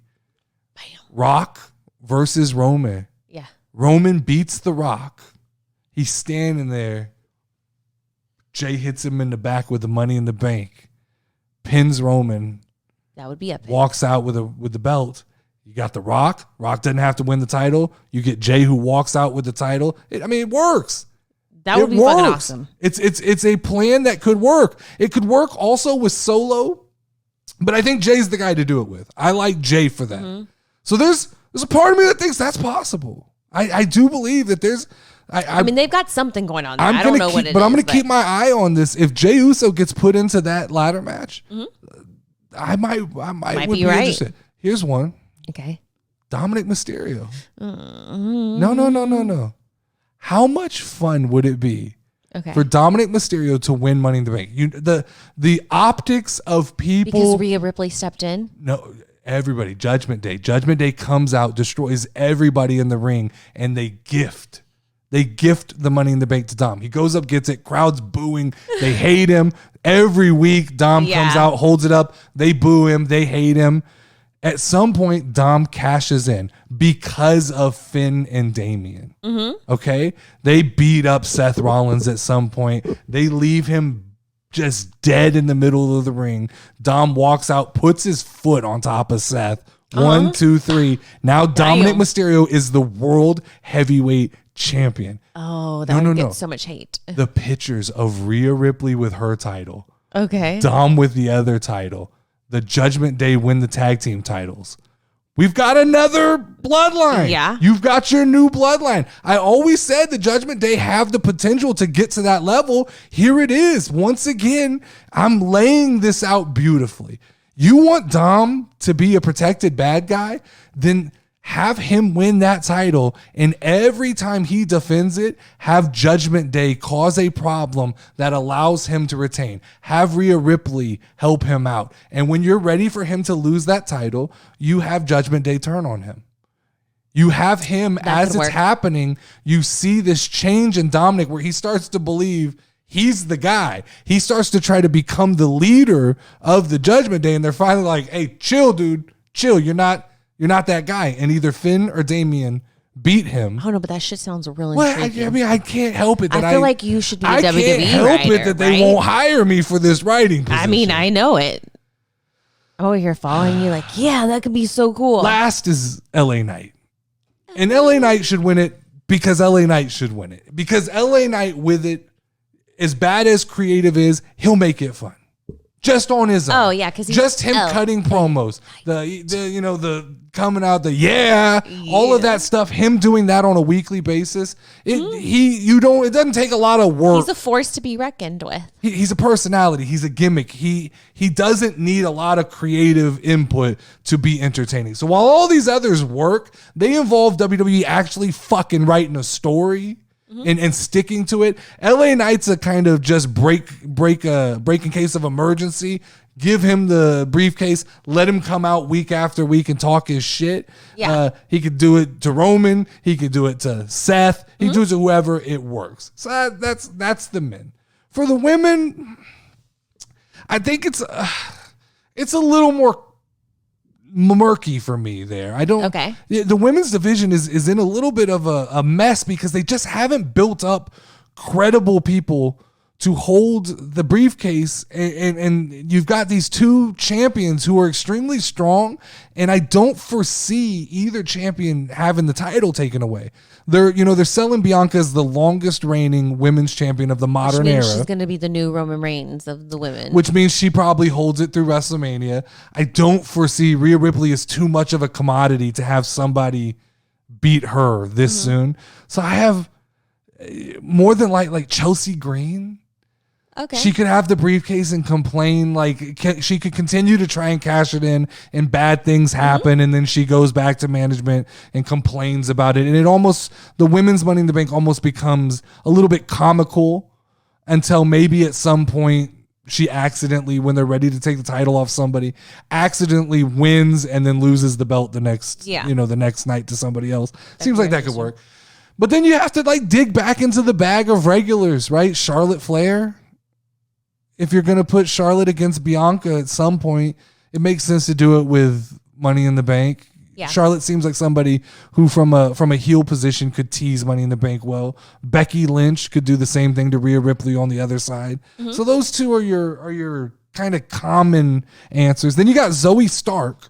Rock versus Roman. Yeah. Roman beats The Rock. He's standing there. Jey hits him in the back with the Money in the Bank. Pins Roman. That would be epic. Walks out with the belt. You got The Rock. Rock doesn't have to win the title. You get Jey who walks out with the title. It works. That would be fucking awesome. It's a plan that could work. It could work also with Solo, but I think Jay's the guy to do it with. I like Jay for that. Mm-hmm. So there's a part of me that thinks that's possible. I do believe that there's. I mean, they've got something going on there. I don't know what it is. But I'm going to keep my eye on this. If Jey Uso gets put into that ladder match, I might be interested. Here's one. Okay. Dominik Mysterio. No. How much fun would it be for Dominik Mysterio to win Money in the Bank? The optics of people. Because Rhea Ripley stepped in? No. Everybody, Judgment Day. Judgment Day comes out, destroys everybody in the ring, and they gift the Money in the Bank to Dom. He goes up, gets it, crowd's booing. They hate him. Every week, Dom comes out, holds it up. They boo him. They hate him. At some point, Dom cashes in because of Finn and Damian. Mm-hmm. Okay? They beat up Seth Rollins at some point. They leave him just dead in the middle of the ring. Dom walks out, puts his foot on top of Seth. 1, 2, 3. Now Dominik Mysterio is the world heavyweight champion. Oh, that would get so much hate. The pictures of Rhea Ripley with her title. Okay. Dom with the other title. The Judgment Day win the tag team titles. We've got another bloodline. Yeah. You've got your new bloodline. I always said the Judgment Day have the potential to get to that level. Here it is. Once again, I'm laying this out beautifully. You want Dom to be a protected bad guy? Then have him win that title, and every time he defends it, have Judgment Day cause a problem that allows him to retain. Have Rhea Ripley help him out. And when you're ready for him to lose that title, you have Judgment Day turn on him. You have him as it's happening. You see this change in Dominik where he starts to believe he's the guy. He starts to try to become the leader of the Judgment Day, and they're finally like, hey, chill, dude. Chill. You're not that guy. And either Finn or Damian beat him. Oh, no, but that shit sounds really intriguing. I mean, I can't help it. I feel like you should be a WWE writer. I can't help it that they won't hire me for this writing position. I mean, I know it. Oh, you're following you like, yeah, that could be so cool. Last is LA Knight. And LA Knight should win it because LA Knight should win it. Because LA Knight with it, as bad as creative is, he'll make it fun. Just on his own. Oh, yeah, because just him cutting promos. The coming out, all of that stuff, him doing that on a weekly basis. It doesn't take a lot of work. He's a force to be reckoned with. He's a personality. He's a gimmick. He doesn't need a lot of creative input to be entertaining. So while all these others work, they involve WWE actually fucking writing a story. And sticking to it. LA Knight's a kind of just break in case of emergency. Give him the briefcase. Let him come out week after week and talk his shit. Yeah. He could do it to Roman. He could do it to Seth. He could do it to whoever. It works. So that's the men. For the women, I think it's a little more murky for me there. I don't. Okay. The women's division is in a little bit of a mess because they just haven't built up credible people to hold the briefcase, and you've got these two champions who are extremely strong, and I don't foresee either champion having the title taken away. They're selling Bianca as the longest reigning women's champion of the modern era. She's going to be the new Roman Reigns of the women. Which means she probably holds it through WrestleMania. I don't foresee Rhea Ripley as too much of a commodity to have somebody beat her this soon. So I have more than like Chelsea Green. Okay. She could have the briefcase and complain. She could continue to try and cash it in, and bad things happen, and then she goes back to management and complains about it. And the women's Money in the Bank almost becomes a little bit comical until maybe at some point she accidentally, when they're ready to take the title off somebody, accidentally wins and then loses the belt the next night to somebody else. Seems like that could work. But then you have to dig back into the bag of regulars, right? Charlotte Flair. If you're going to put Charlotte against Bianca at some point, it makes sense to do it with Money in the Bank. Yeah. Charlotte seems like somebody who from a heel position could tease Money in the Bank well. Becky Lynch could do the same thing to Rhea Ripley on the other side. So those two are your kind of common answers. Then you got Zoe Stark.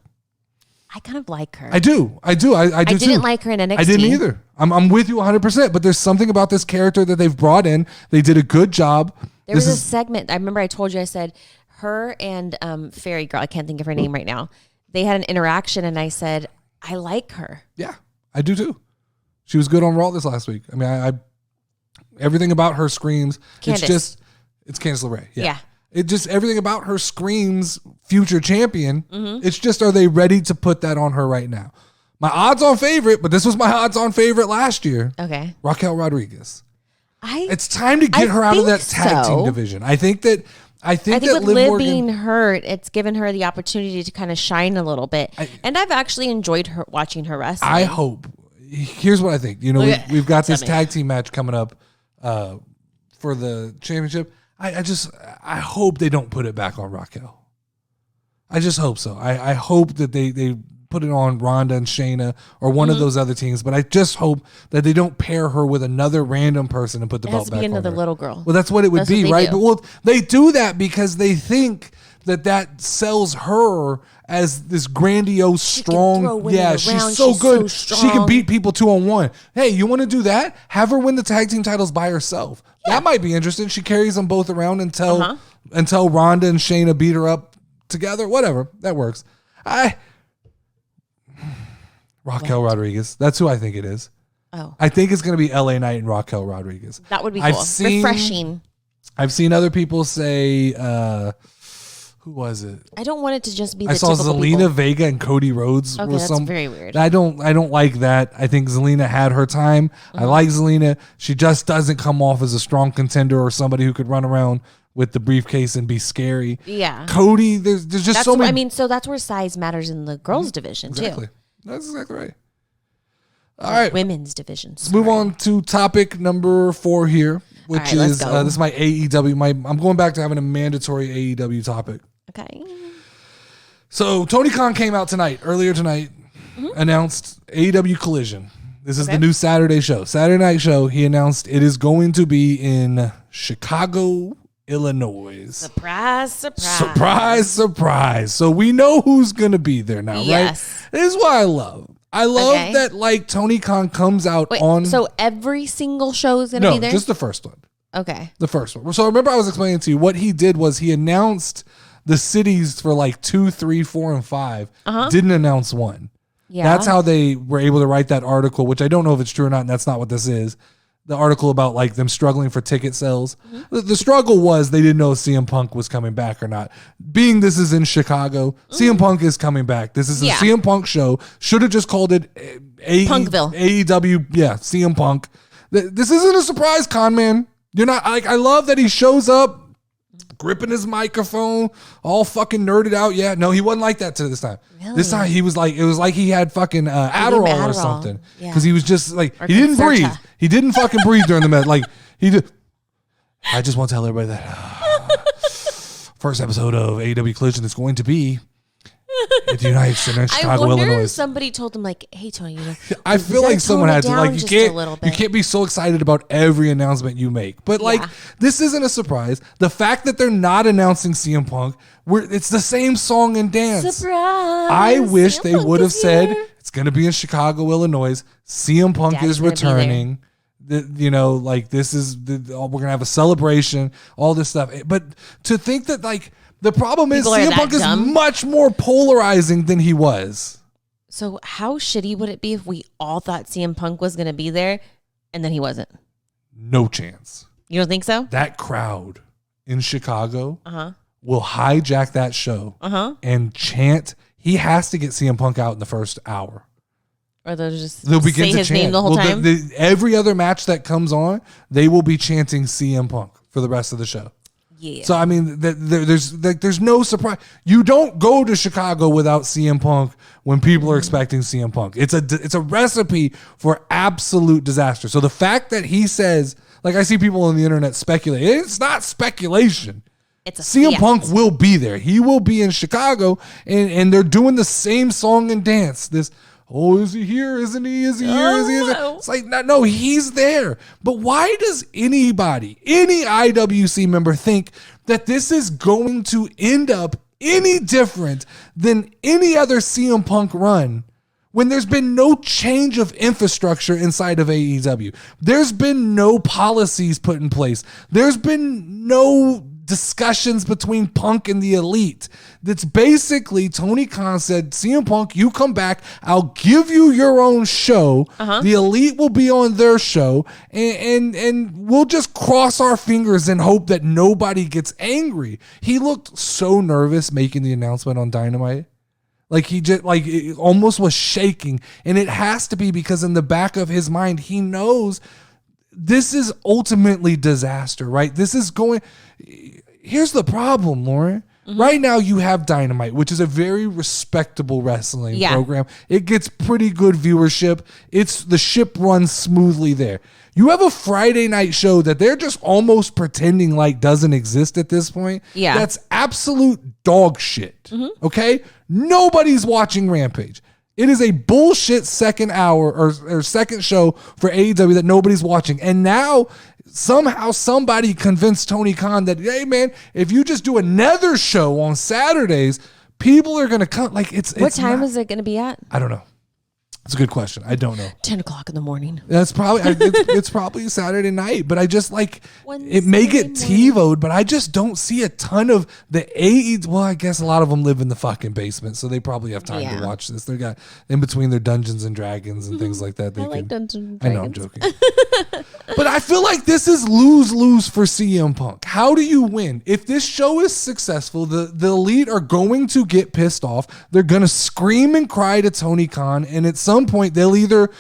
I kind of like her. I do. I do didn't too. like her in NXT. I didn't either. I'm with you 100%, but there's something about this character that they've brought in. They did a good job. There was a segment. I remember I told you, I said, her and Fairy Girl, I can't think of her name right now. They had an interaction and I said, I like her. Yeah, I do too. She was good on Raw this last week. I mean, I everything about her screams. Candice. It's Candice LeRae. Yeah. It just, everything about her screams future champion. Mm-hmm. It's just, are they ready to put that on her right now? My odds on favorite, but this was my odds on favorite last year. Okay. Raquel Rodriguez. It's time to get her out of that tag team division. I think that with Liv Morgan being hurt, it's given her the opportunity to kind of shine a little bit. And I've actually enjoyed watching her wrestle. I hope. Here's what I think. You know, we've got this tag team match coming up for the championship. I hope they don't put it back on Raquel. I just hope so. I hope that they put it on Ronda and Shayna or one of those other teams, but I just hope that they don't pair her with another random person and put the belt back on her. It has to be another little girl. Well, that's what it would be, right? But they do that because they think that sells her as this grandiose, strong. Yeah, she's so good. She can beat people 2-on-1. Hey, you want to do that? Have her win the tag team titles by herself. Yeah. That might be interesting. She carries them both around until Ronda and Shayna beat her up together. Whatever, that works. Raquel Rodriguez. That's who I think it is. Oh, I think it's going to be LA Knight and Raquel Rodriguez. That would be cool. Refreshing. I've seen other people say, who was it? I don't want it to just be. I saw Zelina Vega and Cody Rhodes. Okay, that's very weird. I don't like that. I think Zelina had her time. I like Zelina. She just doesn't come off as a strong contender or somebody who could run around with the briefcase and be scary. Yeah. Cody, there's just so many. I mean, so that's where size matters in the girls' division exactly. too. That's exactly right. All right. Women's division. Let's move on to topic number 4 here, which is this is my AEW. I'm going back to having a mandatory AEW topic. Okay. So Tony Khan came out earlier tonight, announced AEW Collision. This is the new Saturday night show. He announced it is going to be in Chicago, Illinois. Surprise, surprise. Surprise, surprise. So we know who's going to be there now, right? This is what I love. I love that, like, Tony Khan comes out on... So every single show is going to be there? No, just the first one. Okay. The first one. So remember I was explaining to you, what he did was he announced the cities for like 2, 3, 4, and 5. Didn't announce one. Yeah. That's how they were able to write that article, which I don't know if it's true or not, and that's not what this is. The article about like them struggling for ticket sales. The struggle was they didn't know if CM Punk was coming back or not. Being this is in Chicago, CM Punk is coming back. This is a CM Punk show. Should have just called it Punkville. AEW, CM Punk. This isn't a surprise, con man. You're not like, I love that he shows up gripping his microphone, all fucking nerded out. Yeah, no, he wasn't like that to this time. Really? This time he was like, it was like he had fucking Adderall or something. Because he was just like, he didn't breathe. He didn't fucking breathe during the med. Like, he did. I just want to tell everybody that first episode of AEW Collision is going to be at the United Center in Chicago, Illinois. If somebody told him, like, hey, Tony, I feel like someone had to, like, you can't be so excited about every announcement you make. But, like, this isn't a surprise. The fact that they're not announcing CM Punk, it's the same song and dance. Surprise! I wish they would have said, it's going to be in Chicago, Illinois. CM Punk is returning. You know, like, this is, we're going to have a celebration, all this stuff. But to think that, like, the problem is CM Punk is much more polarizing than he was. So how shitty would it be if we all thought CM Punk was going to be there and then he wasn't? No chance. You don't think so? That crowd in Chicago will hijack that show and chant. He has to get CM Punk out in the first hour. Or they'll begin to his name the whole time? Every other match that comes on, they will be chanting CM Punk for the rest of the show. Yeah. So, I mean, there's no surprise. You don't go to Chicago without CM Punk when people are expecting CM Punk. It's a recipe for absolute disaster. So the fact that he says, like, I see people on the internet speculate, it's not speculation. It's CM Punk will be there. He will be in Chicago, and they're doing the same song and dance. This, oh, is he here? Isn't he? Is he here? Is he there? It's like, no, he's there. But why does anybody, any IWC member, think that this is going to end up any different than any other CM Punk run when there's been no change of infrastructure inside of AEW? There's been no policies put in place. There's been no discussions between Punk and the Elite. That's basically Tony Khan said, CM Punk, you come back, I'll give you your own show. The Elite will be on their show, and we'll just cross our fingers and hope that nobody gets angry. He looked so nervous making the announcement on Dynamite. Like he just it almost was shaking. And it has to be because in the back of his mind, he knows this is ultimately disaster, right? Here's the problem, Lauren. Right now you have Dynamite, which is a very respectable wrestling program. It gets pretty good viewership. The ship runs smoothly there. You have a Friday night show that they're just almost pretending like doesn't exist at this point. Yeah. That's absolute dog shit. Okay? Nobody's watching Rampage. It is a bullshit second hour or second show for AEW that nobody's watching. And now somehow somebody convinced Tony Khan that, hey man, if you just do another show on Saturdays, people are going to come. Like what time is it going to be at? I don't know. It's a good question. I don't know. 10 o'clock in the morning. That's probably, it's probably Saturday night, but I just it may get TiVo'd, but I just don't see a ton of the AEW. Well, I guess a lot of them live in the fucking basement, so they probably have time to watch this. They got in between their Dungeons and Dragons and things like that. I like Dungeons and Dragons. I know, I'm joking. But I feel like this is lose-lose for CM Punk. How do you win? If this show is successful, the Elite are going to get pissed off. They're going to scream and cry to Tony Khan, and at some point they'll either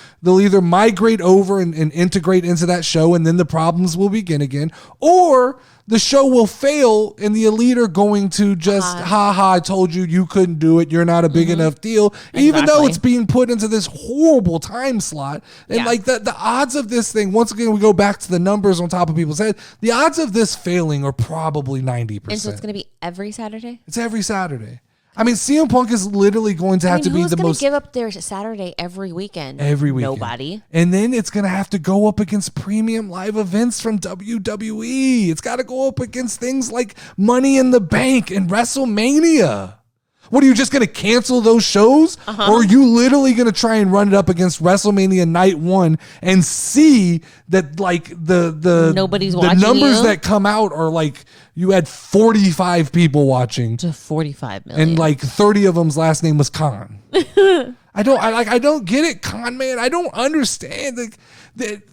migrate over and integrate into that show, and then the problems will begin again, or the show will fail and the Elite are going to just I told you couldn't do it, you're not a big enough deal, even though it's being put into this horrible time slot. And like the odds of this thing, once again we go back to the numbers on top of people's head, the odds of this failing are probably 90%. And so it's going to be every Saturday? It's every Saturday. I mean, CM Punk is literally going to have to be the most. Who's going to give up their Saturday every weekend? Every weekend. Nobody. And then it's going to have to go up against premium live events from WWE. It's got to go up against things like Money in the Bank and WrestleMania. What, are you just going to cancel those shows? Or are you literally going to try and run it up against WrestleMania Night 1 and see that like nobody's watching the numbers you? That come out are like you had 45 people watching to 45 million, and like 30 of them's last name was Khan. I don't get it, Con man. I don't understand.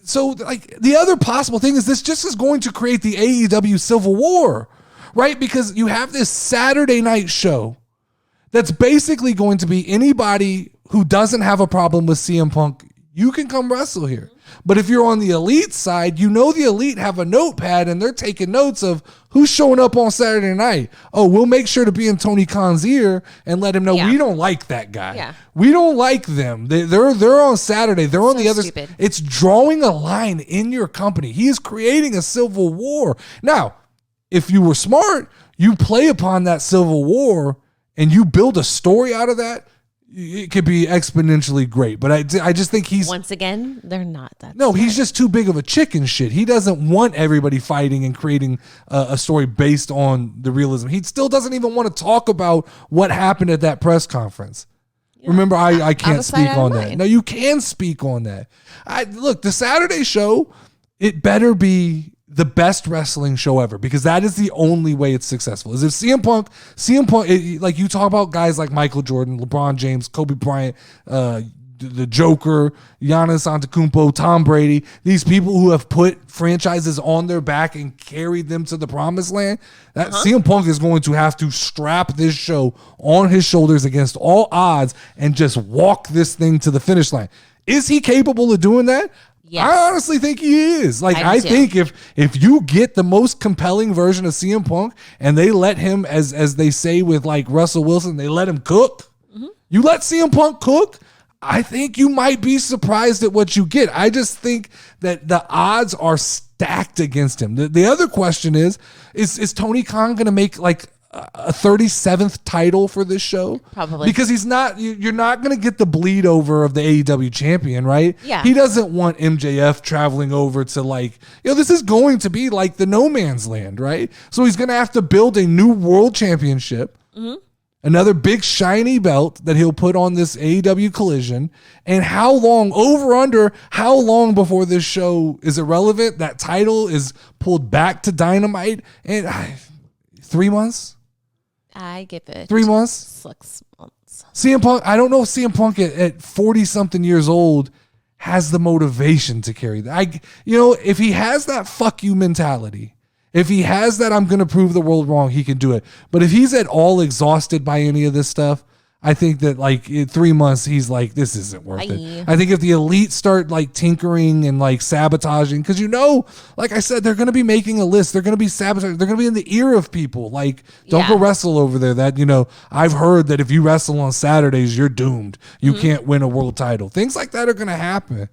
So the other possible thing is this just is going to create the AEW Civil War, right? Because you have this Saturday night show that's basically going to be anybody who doesn't have a problem with CM Punk, you can come wrestle here. But if you're on the Elite side, you know the Elite have a notepad and they're taking notes of who's showing up on Saturday night. Oh, we'll make sure to be in Tony Khan's ear and let him know we don't like that guy. Yeah. We don't like them. They're on Saturday. They're on the other side. It's drawing a line in your company. He is creating a civil war. Now, if you were smart, you play upon that civil war and you build a story out of that, it could be exponentially great. But I just think he's... Once again, they're not that No, smart. He's just too big of a chicken shit. He doesn't want everybody fighting and creating a story based on the realism. He still doesn't even want to talk about what happened at that press conference. Yeah. Remember, I can't speak on that. No, you can speak on that. Look, the Saturday show, it better be the best wrestling show ever, because that is the only way it's successful. Is if CM Punk, like you talk about guys like Michael Jordan, LeBron James, Kobe Bryant, the Joker, Giannis Antetokounmpo, Tom Brady, these people who have put franchises on their back and carried them to the promised land, that CM Punk is going to have to strap this show on his shoulders against all odds and just walk this thing to the finish line. Is he capable of doing that? Yes. I honestly think he is. I think if you get the most compelling version of CM Punk and they let him, as they say with like Russell Wilson, they let him cook. Mm-hmm. You let CM Punk cook, I think you might be surprised at what you get. I just think that the odds are stacked against him. The other question is Tony Khan going to make like a 37th title for this show? Probably. Because you're not going to get the bleed over of the AEW champion, right? Yeah. He doesn't want MJF traveling over to this is going to be like the no man's land, right? So he's going to have to build a new world championship Another big shiny belt that he'll put on this AEW Collision. And how long, over under, how long before this show is irrelevant? That title is pulled back to Dynamite. And 3 months? I give it 3 months? 6 months. CM Punk, I don't know if CM Punk at 40-something years old has the motivation to carry that. If he has that fuck you mentality, if he has that I'm going to prove the world wrong, he can do it. But if he's at all exhausted by any of this stuff, I think that like in 3 months, he's like, this isn't worth it. I think if the elite start like tinkering and like sabotaging, because like I said, they're going to be making a list. They're going to be sabotaging. They're going to be in the ear of people. Like, don't go wrestle over there. That, I've heard that if you wrestle on Saturdays, you're doomed. You can't win a world title. Things like that are going to happen.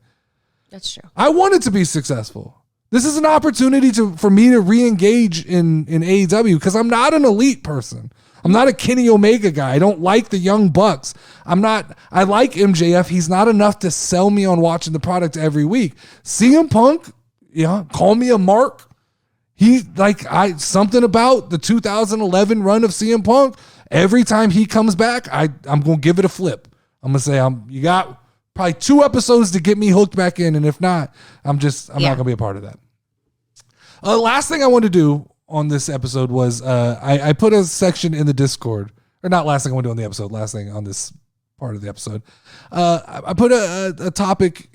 That's true. I want it to be successful. This is an opportunity for me to re-engage in AEW because I'm not an elite person. I'm not a Kenny Omega guy. I don't like the Young Bucks. I like MJF. He's not enough to sell me on watching the product every week. CM Punk, call me a mark. Something about the 2011 run of CM Punk. Every time he comes back, I'm going to give it a flip. I'm going to say, you got probably 2 episodes to get me hooked back in. And if not, I'm not going to be a part of that. Last thing I wanted to do on this episode was I put a section in the Discord, or not last thing I want to do on the episode, last thing on this part of the episode. I put a topic,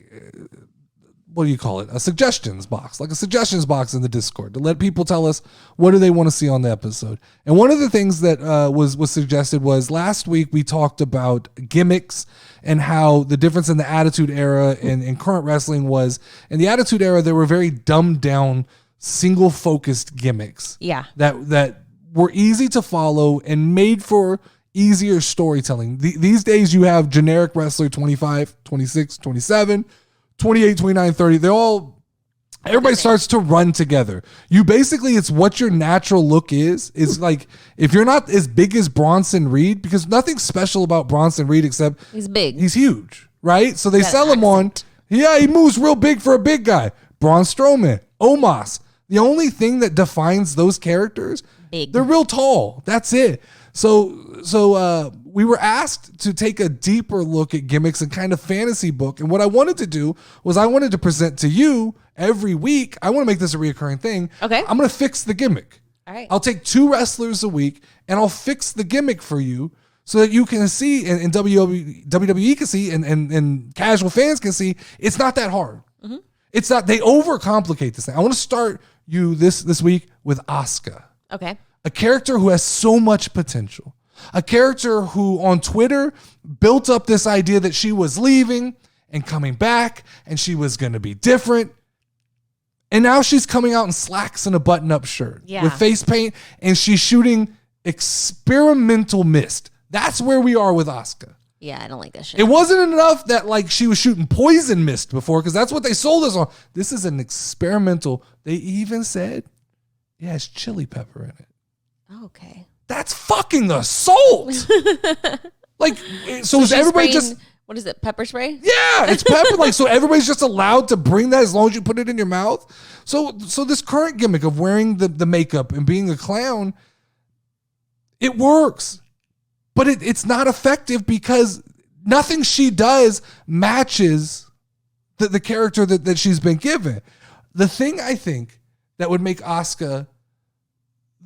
what do you call it? A suggestions box, like a suggestions box in the Discord to let people tell us what do they want to see on the episode. And one of the things that was suggested was last week we talked about gimmicks and how the difference in the Attitude Era and current wrestling was in the Attitude Era, there were very dumbed down, single focused gimmicks. Yeah. That were easy to follow and made for easier storytelling. These days you have generic wrestler 25, 26, 27, 28, 29, 30. Everybody starts to run together. It's what your natural look is like, if you're not as big as Bronson Reed, because nothing's special about Bronson Reed except he's big. He's huge, right? So they sell him on, he moves real big for a big guy. Braun Strowman, Omos. The only thing that defines those characters, they're real tall. That's it. So we were asked to take a deeper look at gimmicks and kind of fantasy book. And what I wanted to do was I wanted to present to you every week. I want to make this a reoccurring thing. Okay. I'm going to fix the gimmick. All right. I'll take 2 wrestlers a week and I'll fix the gimmick for you so that you can see and WWE can see and casual fans can see it's not that hard. Mm-hmm. It's not, they overcomplicate this thing. I want to start you this week with Asuka. Okay. A character who has so much potential. A character who on Twitter built up this idea that she was leaving and coming back and she was going to be different. And now she's coming out in slacks and a button-up shirt with face paint and she's shooting experimental mist. That's where we are with Asuka. Yeah, I don't like that shit. It wasn't enough that like she was shooting poison mist before because that's what they sold us on. This is an experimental. They even said it has chili pepper in it. Okay. That's fucking assault. Like, so is everybody just... What is it, pepper spray? Yeah, it's pepper. Like, so everybody's just allowed to bring that as long as you put it in your mouth. So this current gimmick of wearing the makeup and being a clown, it works. But it's not effective because nothing she does matches the character that she's been given. The thing I think that would make Asuka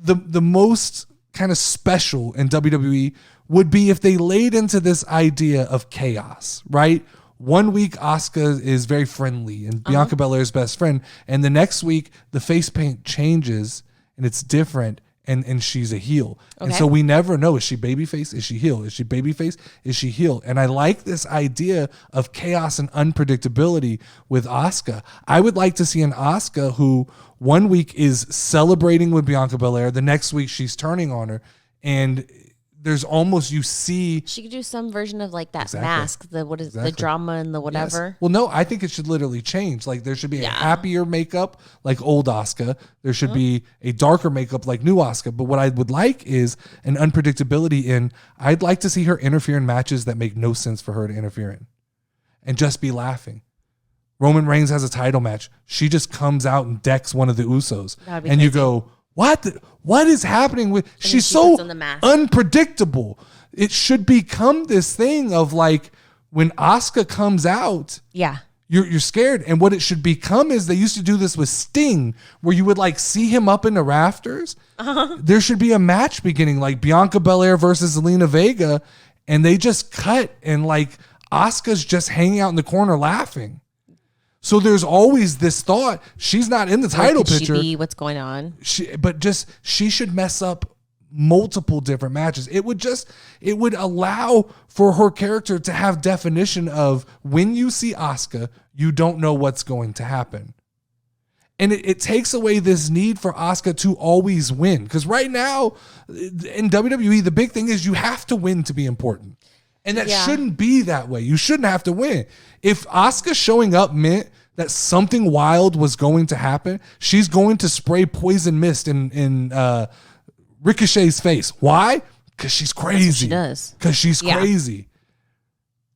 the most kind of special in WWE would be if they laid into this idea of chaos, right? One week Asuka is very friendly and Bianca Belair's best friend, and the next week the face paint changes and it's different. And she's a heel. Okay. And so we never know, is she babyface? Is she heel? Is she babyface? Is she heel? And I like this idea of chaos and unpredictability with Asuka. I would like to see an Asuka who one week is celebrating with Bianca Belair, the next week she's turning on her, and there's almost, you see... She could do some version of like that mask, the drama and the whatever. Yes. Well, no, I think it should literally change. Like there should be a happier makeup like old Asuka. There should be a darker makeup like new Asuka. But what I would like is an unpredictability in, I'd like to see her interfere in matches that make no sense for her to interfere in and just be laughing. Roman Reigns has a title match. She just comes out and decks one of the Usos. And you go, what is happening with? She's so unpredictable. It should become this thing of like when Asuka comes out. Yeah. You're scared. And what it should become is they used to do this with Sting, where you would like see him up in the rafters. There should be a match beginning, like Bianca Belair versus Zelina Vega, and they just cut and like Asuka's just hanging out in the corner laughing. So there's always this thought, she's not in the title picture. She be what's going on? She should mess up multiple different matches. It would allow for her character to have definition of when you see Asuka, you don't know what's going to happen. And it takes away this need for Asuka to always win. Because right now in WWE, the big thing is you have to win to be important. And that shouldn't be that way. You shouldn't have to win. If Asuka showing up meant that something wild was going to happen, she's going to spray poison mist in Ricochet's face. Why? Because she's crazy. She does. Because she's crazy.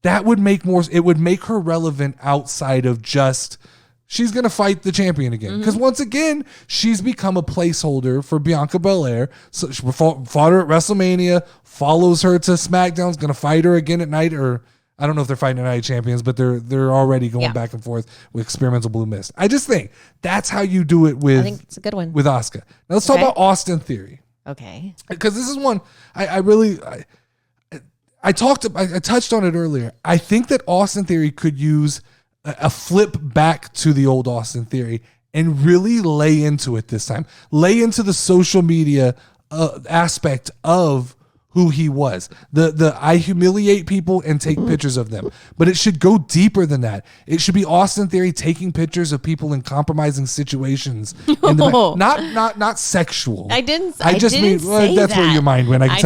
That would make it would make her relevant outside of just she's going to fight the champion again. Because once again, she's become a placeholder for Bianca Belair. So she fought her at WrestleMania, follows her to SmackDown, going to fight her again at Night, or I don't know if they're fighting at Night Champions, but they're already going back and forth with Experimental Blue Mist. I just think that's how you do it with, I think it's a good one. With Asuka. Now let's talk about Austin Theory. Okay. Because this is one I touched on it earlier. I think that Austin Theory could use a flip back to the old Austin Theory and really lay into it this time. Lay into the social media aspect of who he was. The I humiliate people and take pictures of them. But it should go deeper than that. It should be Austin Theory taking pictures of people in compromising situations. Not sexual. I didn't just mean say that's that. where your mind went. I can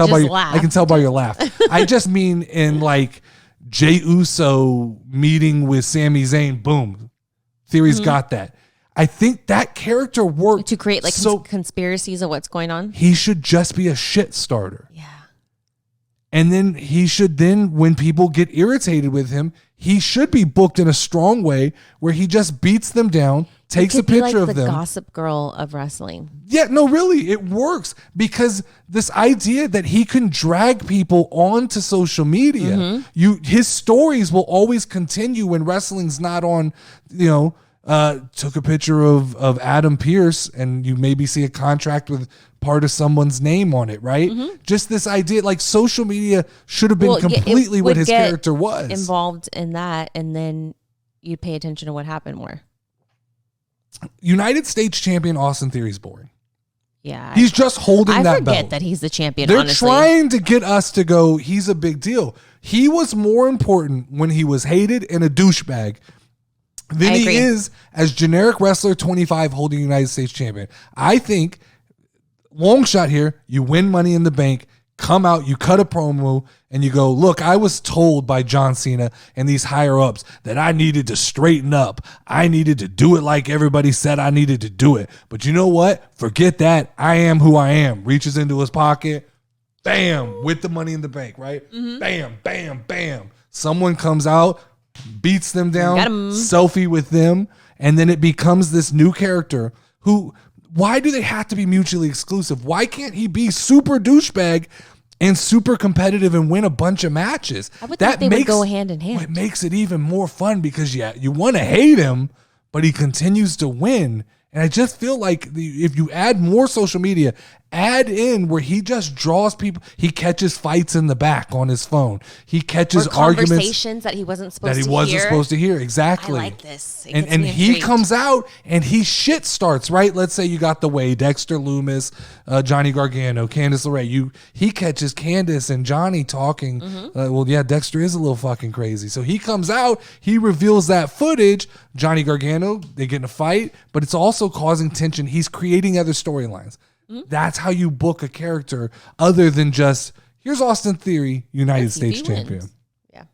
tell by your laugh. I just mean in like Jey Uso meeting with Sami Zayn, boom. Theory's got that. I think that character worked to create like conspiracies of what's going on. He should just be a shit starter. Yeah. And then when people get irritated with him, he should be booked in a strong way where he just beats them down, takes a picture of them. The Gossip Girl of wrestling. Yeah, no, really, it works because this idea that he can drag people onto social media, his stories will always continue when wrestling's not on, took a picture of Adam Pearce and you maybe see a contract with part of someone's name on it, right? Just this idea, like social media should have been completely what his character was. Involved in that, and then you'd pay attention to what happened more. United States champion Austin Theory's boring. Yeah. He's just holding that belt. I forget that he's the champion, They're honestly. trying to get us to go, he's a big deal. He was more important when he was hated and a douchebag than he is as generic wrestler 25 holding United States champion. I think, long shot here, you win Money in the Bank, come out, you cut a promo, and you go, look, I was told by John Cena and these higher ups that I needed to straighten up. I needed to do it like everybody said I needed to do it. But you know what? Forget that. I am who I am. Reaches into his pocket, bam, with the Money in the Bank, right? Bam, bam, bam. Someone comes out, beats them down, selfie with them, and then it becomes this new character who, why do they have to be mutually exclusive? Why can't he be super douchebag and super competitive and win a bunch of matches? I would think they would go hand in hand. It makes it even more fun because, you want to hate him, but he continues to win. And I just feel like if you add more social media, add in where he just draws people. He catches fights in the back on his phone. He catches arguments. Conversations that he wasn't supposed to hear. Exactly. I like this. And he comes out and he shit starts, right? Let's say you got the way Dexter Loomis, Johnny Gargano, Candice LeRae. He catches Candice and Johnny talking. Dexter is a little fucking crazy. So he comes out, he reveals that footage. Johnny Gargano, they get in a fight, but it's also causing tension. He's creating other storylines. That's how you book a character other than just, here's Austin Theory, United States champion. Yeah.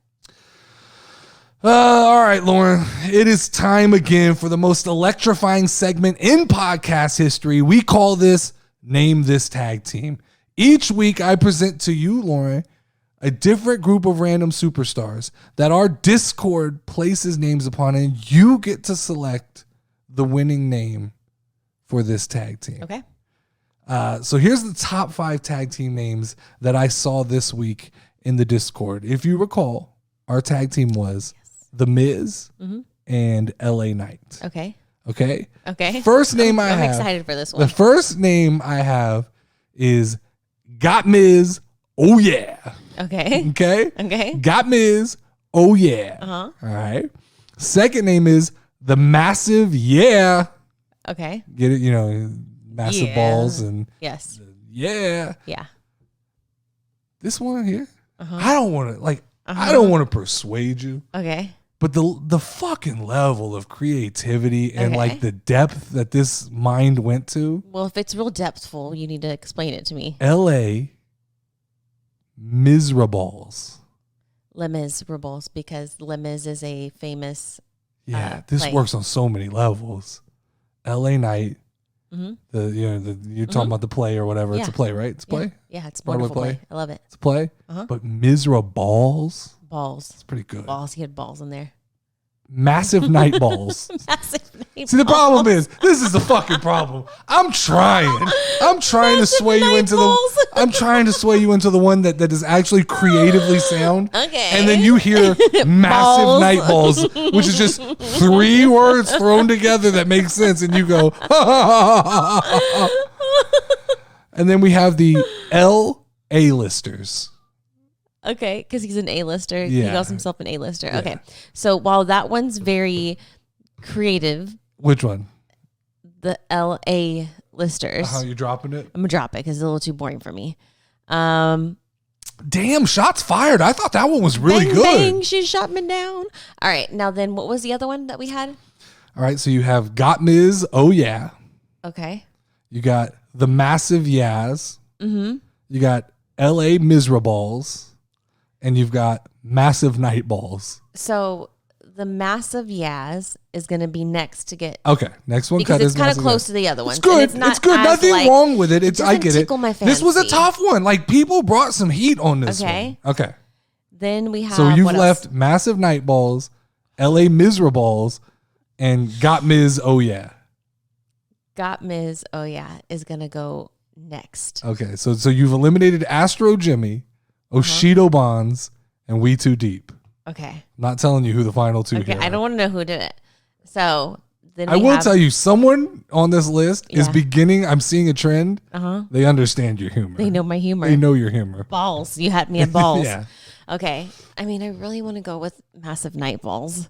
All right, Lauren, it is time again for the most electrifying segment in podcast history. We call this Name This Tag Team. Each week I present to you, Lauren, a different group of random superstars that our Discord places names upon, and you get to select the winning name for this tag team. Okay. So here's the top 5 tag team names that I saw this week in the Discord. If you recall, our tag team was The Miz and LA Knight. Okay. Okay. Okay. First name I'm excited for this one. The first name I have is Got Miz. Oh yeah. Okay. Okay. Okay. Got Miz. Oh yeah. Uh-huh. All right. Second name is The Massive Yeah. Okay. Get it? You know, massive balls and yes. Yeah. Yeah. This one here. Uh-huh. I don't want to I don't want to persuade you. Okay. But the fucking level of creativity and Okay. the depth that this mind went to. Well, if it's real depthful, you need to explain it to me. LA Miserables. Les Miserables, because Les Mis is a famous. Yeah, this play. works on so many levels. LA Knight. You're talking about the play or whatever. It's a play, right? It's a play. Yeah, it's a Broadway wonderful play. I love it. It's a play. Uh-huh. But Miserables. Balls. It's pretty good. Balls. He had balls in there. Massive Night Balls. Massive night See, the balls. problem is, this is the fucking problem. I'm trying to sway you night into balls. I'm trying to sway you into the one that is actually creatively sound. Okay. And then you hear Massive Balls. Night Balls, which is just 3 words thrown together that make sense, and you go, and then we have the A-listers. Okay, because he's an A-lister. Yeah. He calls himself an A-lister. Yeah. Okay. So while that one's very creative, Which one? the LA listers, How you dropping it? I'm going to drop it because it's a little too boring for me. Damn, shots fired. I thought that one was really bang, good. Bang, she shot me down. All right. Now then, what was the other one that we had? All right, so you have Got Miz, oh yeah. Okay. You got the Massive Yaz. Mm-hmm. You got LA Miserables. And you've got Massive Night Balls. So the Massive Yaz is going to be next to get. Okay, next one. Because cut it's is kind of Massive close Yaz. to the other one. It's good. It's good. Nothing wrong with it. It's I get it. Tickle my This was a fancy. tough one. Like, people brought some heat on this Okay. one. Okay. Then we have. So you've what left else? Massive Night Balls, LA Miserables, and Got Miz, oh yeah. Got Miz. Oh yeah, is going to go next. Okay, so you've eliminated Astro Jimmy, Oshido Bonds, and We Too Deep. Okay. I'm not telling you who the final 2 Okay. here I don't are. want to know who did it. So then I will tell you, someone on this list is Yeah. beginning. I'm seeing a trend. They understand your humor. They know my humor. They know your humor. Balls. You had me at balls. Yeah. Okay. I mean, I really want to go with Massive Night Balls.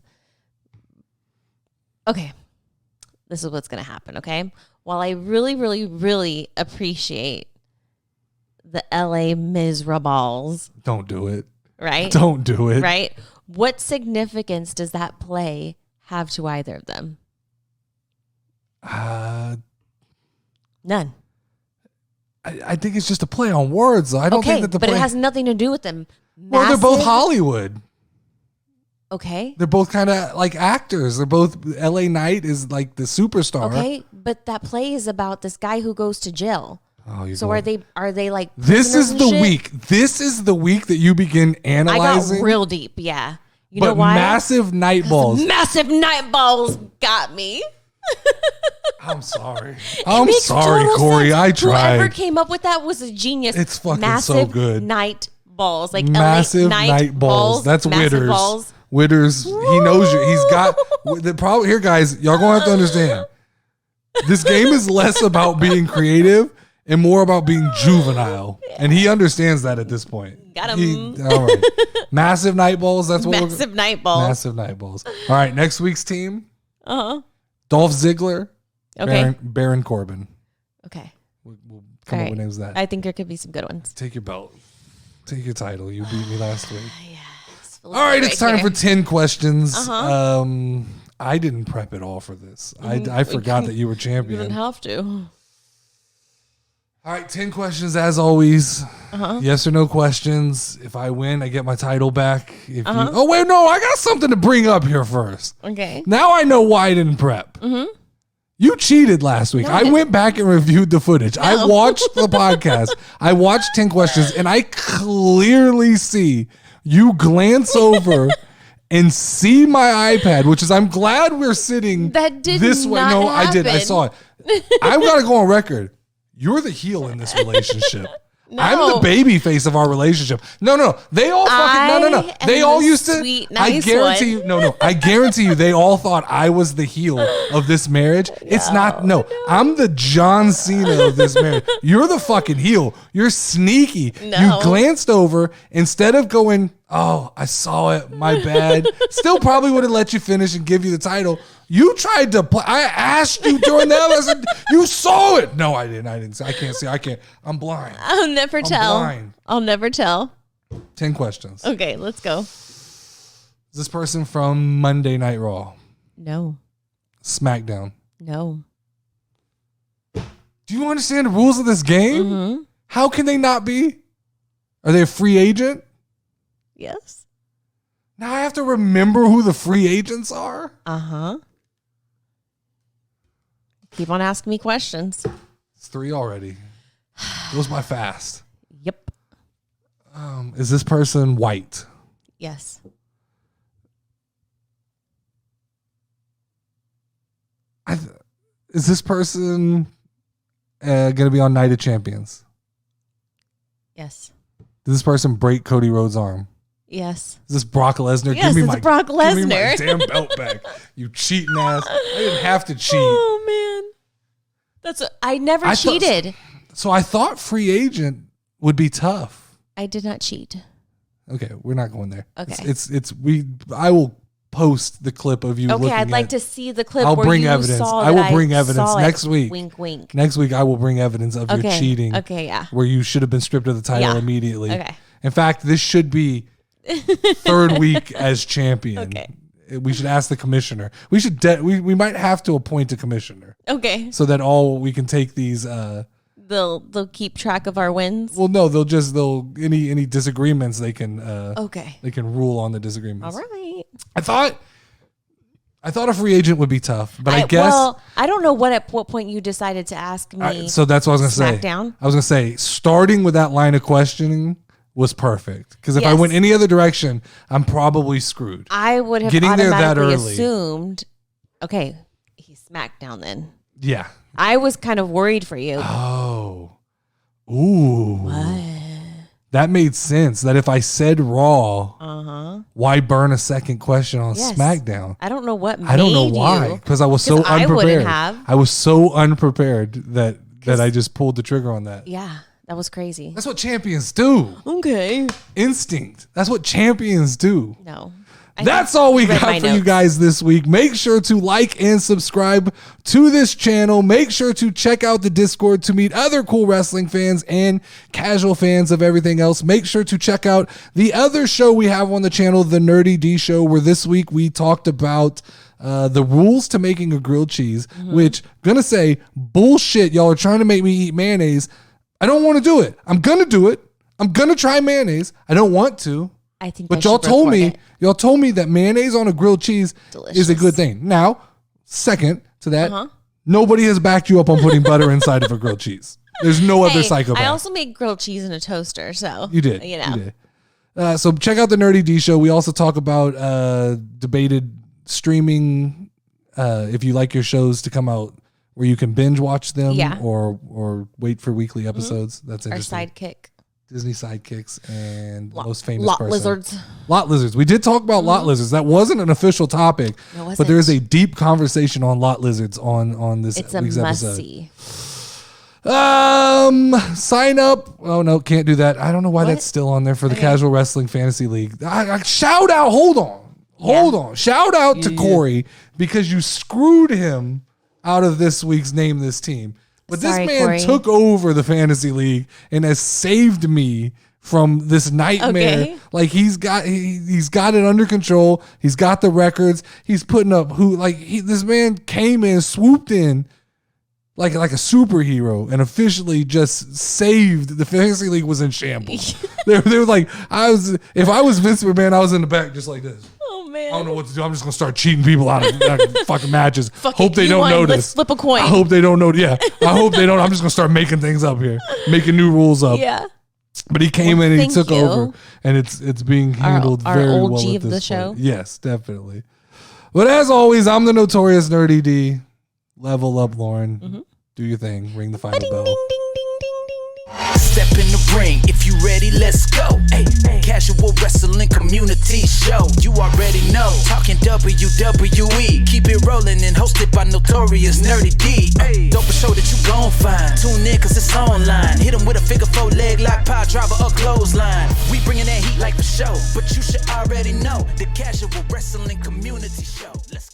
Okay. This is what's going to happen, okay? While I really, really, really appreciate the LA Miserables, Don't do it. right? Don't do it. Right? What significance does that play have to either of them? None. I think it's just a play on words. Though. I don't think that the but play. it has nothing to do with them. Well, they're both Massive- Hollywood. Okay. They're both kind of like actors. They're both LA Knight is like the superstar. Okay, but that play is about this guy who goes to jail. Oh, So are they like This prisoners is and the shit? week. This is the week that you begin I analyzing. got real deep, yeah. You but know why? Massive Night Balls. Massive Night Balls got me. I'm sorry. It I'm makes sorry, total Corey. sense. I tried. Whoever came up with that was a genius. It's fucking Massive so good. Night Balls, like Massive LA Night Balls. That's massive Witters. Balls. Witters. He knows you. He's got the problem here, guys. Y'all gonna have to understand. This game is less about being creative and more about being juvenile, and he understands that at this point. Got him. All right. Massive Night Balls. That's what Massive Night Balls. Massive Night Balls. All right. Next week's team: Uh-huh. Dolph Ziggler, Okay. Baron Corbin. Okay. We'll come up with names of that. I think there could be some good ones. Take your belt. Take your title. You beat me last week. All All right, it's time for 10 questions. Uh-huh. I didn't prep at all for this. I forgot that you were You champion. didn't have to. All right, 10 questions as always. Yes or no questions. If I win, I get my title back. If you, oh, wait, no, I got something to bring up here first. Okay. Now I know why I didn't prep. You cheated last week. I went back and reviewed the footage. I watched the podcast. I watched 10 questions, and I clearly see you glance over and see my iPad, which is I'm glad we're sitting That did this way. not No, I did. I happen. saw it. I've got to go on record. You're the heel in this relationship. No. I'm the baby face of our relationship. No. They all fucking no. They all used to. Sweet, I nice guarantee you. one. No. I guarantee you. They all thought I was the heel of this marriage. It's not. No. I'm the John Cena of this marriage. You're the fucking heel. You're sneaky. No. You glanced over instead of going, "Oh, I saw it. My bad." Still probably would have let you finish and give you the title. You tried to play. I asked you during that. I said, you saw it. No, I didn't. I can't see. I can't. I'm blind. I'll never tell. Blind. I'll never tell. 10 questions. Okay, let's go. Is this person from Monday Night Raw? No. SmackDown? No. Do you understand the rules of this game? Mm-hmm. How can they not be? Are they a free agent? Yes. Now I have to remember who the free agents are? Uh-huh. Keep on asking me questions. It's 3 already. Goes by fast. Yep. Is this person white? Yes. Is this person going to be on Night of Champions? Yes. Did this person break Cody Rhodes' arm? Yes. Is this Brock Lesnar? Yes, it's Brock Give me my Lesnar. damn belt back. You cheating ass. I didn't have to cheat. Oh man. I never cheated. So I thought free agent would be tough. I did not cheat. Okay, we're not going there. Okay. I will post the clip of you looking Okay, I'd like at, to see the clip I'll where bring you evidence. saw I that will bring evidence saw next it. week. Wink, wink. Next week I will bring evidence of your cheating. Okay, yeah. Where you should have been stripped of the title Yeah. immediately. Okay. In fact, this should be 3rd week as champion. Okay. We should ask the commissioner. We should we might have to appoint a commissioner Okay. so that we can take these They'll keep track of our wins. well no, they'll any disagreements they can Okay. they can rule on the disagreements. All right. I thought a free agent would be tough, but I guess I don't know at what point you decided to ask me. so that's what I was going to say. SmackDown? I was going to say starting with that line of questioning was perfect because if I Yes. went any other direction, I'm probably screwed. I would have Getting there that automatically early. assumed, okay, he's SmackDown then. Yeah. I was kind of worried for you. Oh. Ooh. What? That made sense. That if I said Raw, why burn a second question on Yes. SmackDown? I don't know what made I don't know why you. because I was so 'Cause I unprepared. wouldn't have. I was so unprepared that I just pulled the trigger on that. Yeah, that was crazy. That's what champions do. Okay. Instinct. That's what champions do. No. That's all we read my got for you notes. guys this week. Make sure to like and subscribe to this channel. Make sure to check out the Discord to meet other cool wrestling fans and casual fans of everything else. Make sure to check out the other show we have on the channel, The Nerdy D Show, where this week we talked about the rules to making a grilled cheese, which, gonna say, bullshit. Y'all are trying to make me eat mayonnaise. I don't want to do it. I'm gonna do it. I'm gonna try mayonnaise. I don't want to. I think But I y'all should told record me, it. y'all told me that mayonnaise on a grilled cheese is a Delicious. good thing. Now, second to that, nobody has backed you up on putting butter inside of a grilled cheese. There's no other Hey, psychopath. I also make grilled cheese in a toaster, so You did. You know. You did. So check out the Nerdy D Show. We also talk about debated streaming. If you like your shows to come out where you can binge watch them, Yeah. or wait for weekly episodes. That's our interesting. sidekick. Disney sidekicks and most famous Lot person. lizards. Lot lizards. We did talk about lot lizards. That wasn't an official topic, It wasn't. but there is a deep conversation on lot lizards on this It's a week's must episode. see. Sign up. Oh no, can't do that. I don't know why What? that's still on there for the Casual Wrestling Fantasy League. Shout out. Hold on. Shout out to Corey because you screwed him out of this week's Name This Team. But Sorry, this man Corey. took over the fantasy league and has saved me from this nightmare. Okay. Like he's got it under control. He's got the records. He's putting up this man came in, swooped in like a superhero and officially just saved the fantasy league. Was in shambles. they were like, if I was Vince McMahon, I was in the back just like this. Oh man. I don't know what to do. I'm just gonna start cheating people out of fucking matches. Fuck Hope it, they you don't won. notice. Let's flip a coin. I hope they don't know. Yeah, I hope they don't. I'm just gonna start making things up here, making new rules up. Yeah. But he came in and he thank took you. over, and it's being handled Our very OG well at of this the point. show. Yes, definitely. But as always, I'm the Notorious Nerdy D. Level up, Lauren. Do your thing. Ring the final Ding bell. ding ding ring. If you ready, let's go. Hey, casual wrestling community show. You already know. Talking WWE. Keep it rolling and hosted by Notorious Nerdy D. Dope show that you gon' find. Tune in cause it's online. Hit 'em with a figure 4 leg lock, power driver or clothesline. We bringing that heat like for show. But you should already know the casual wrestling community show. Let's go.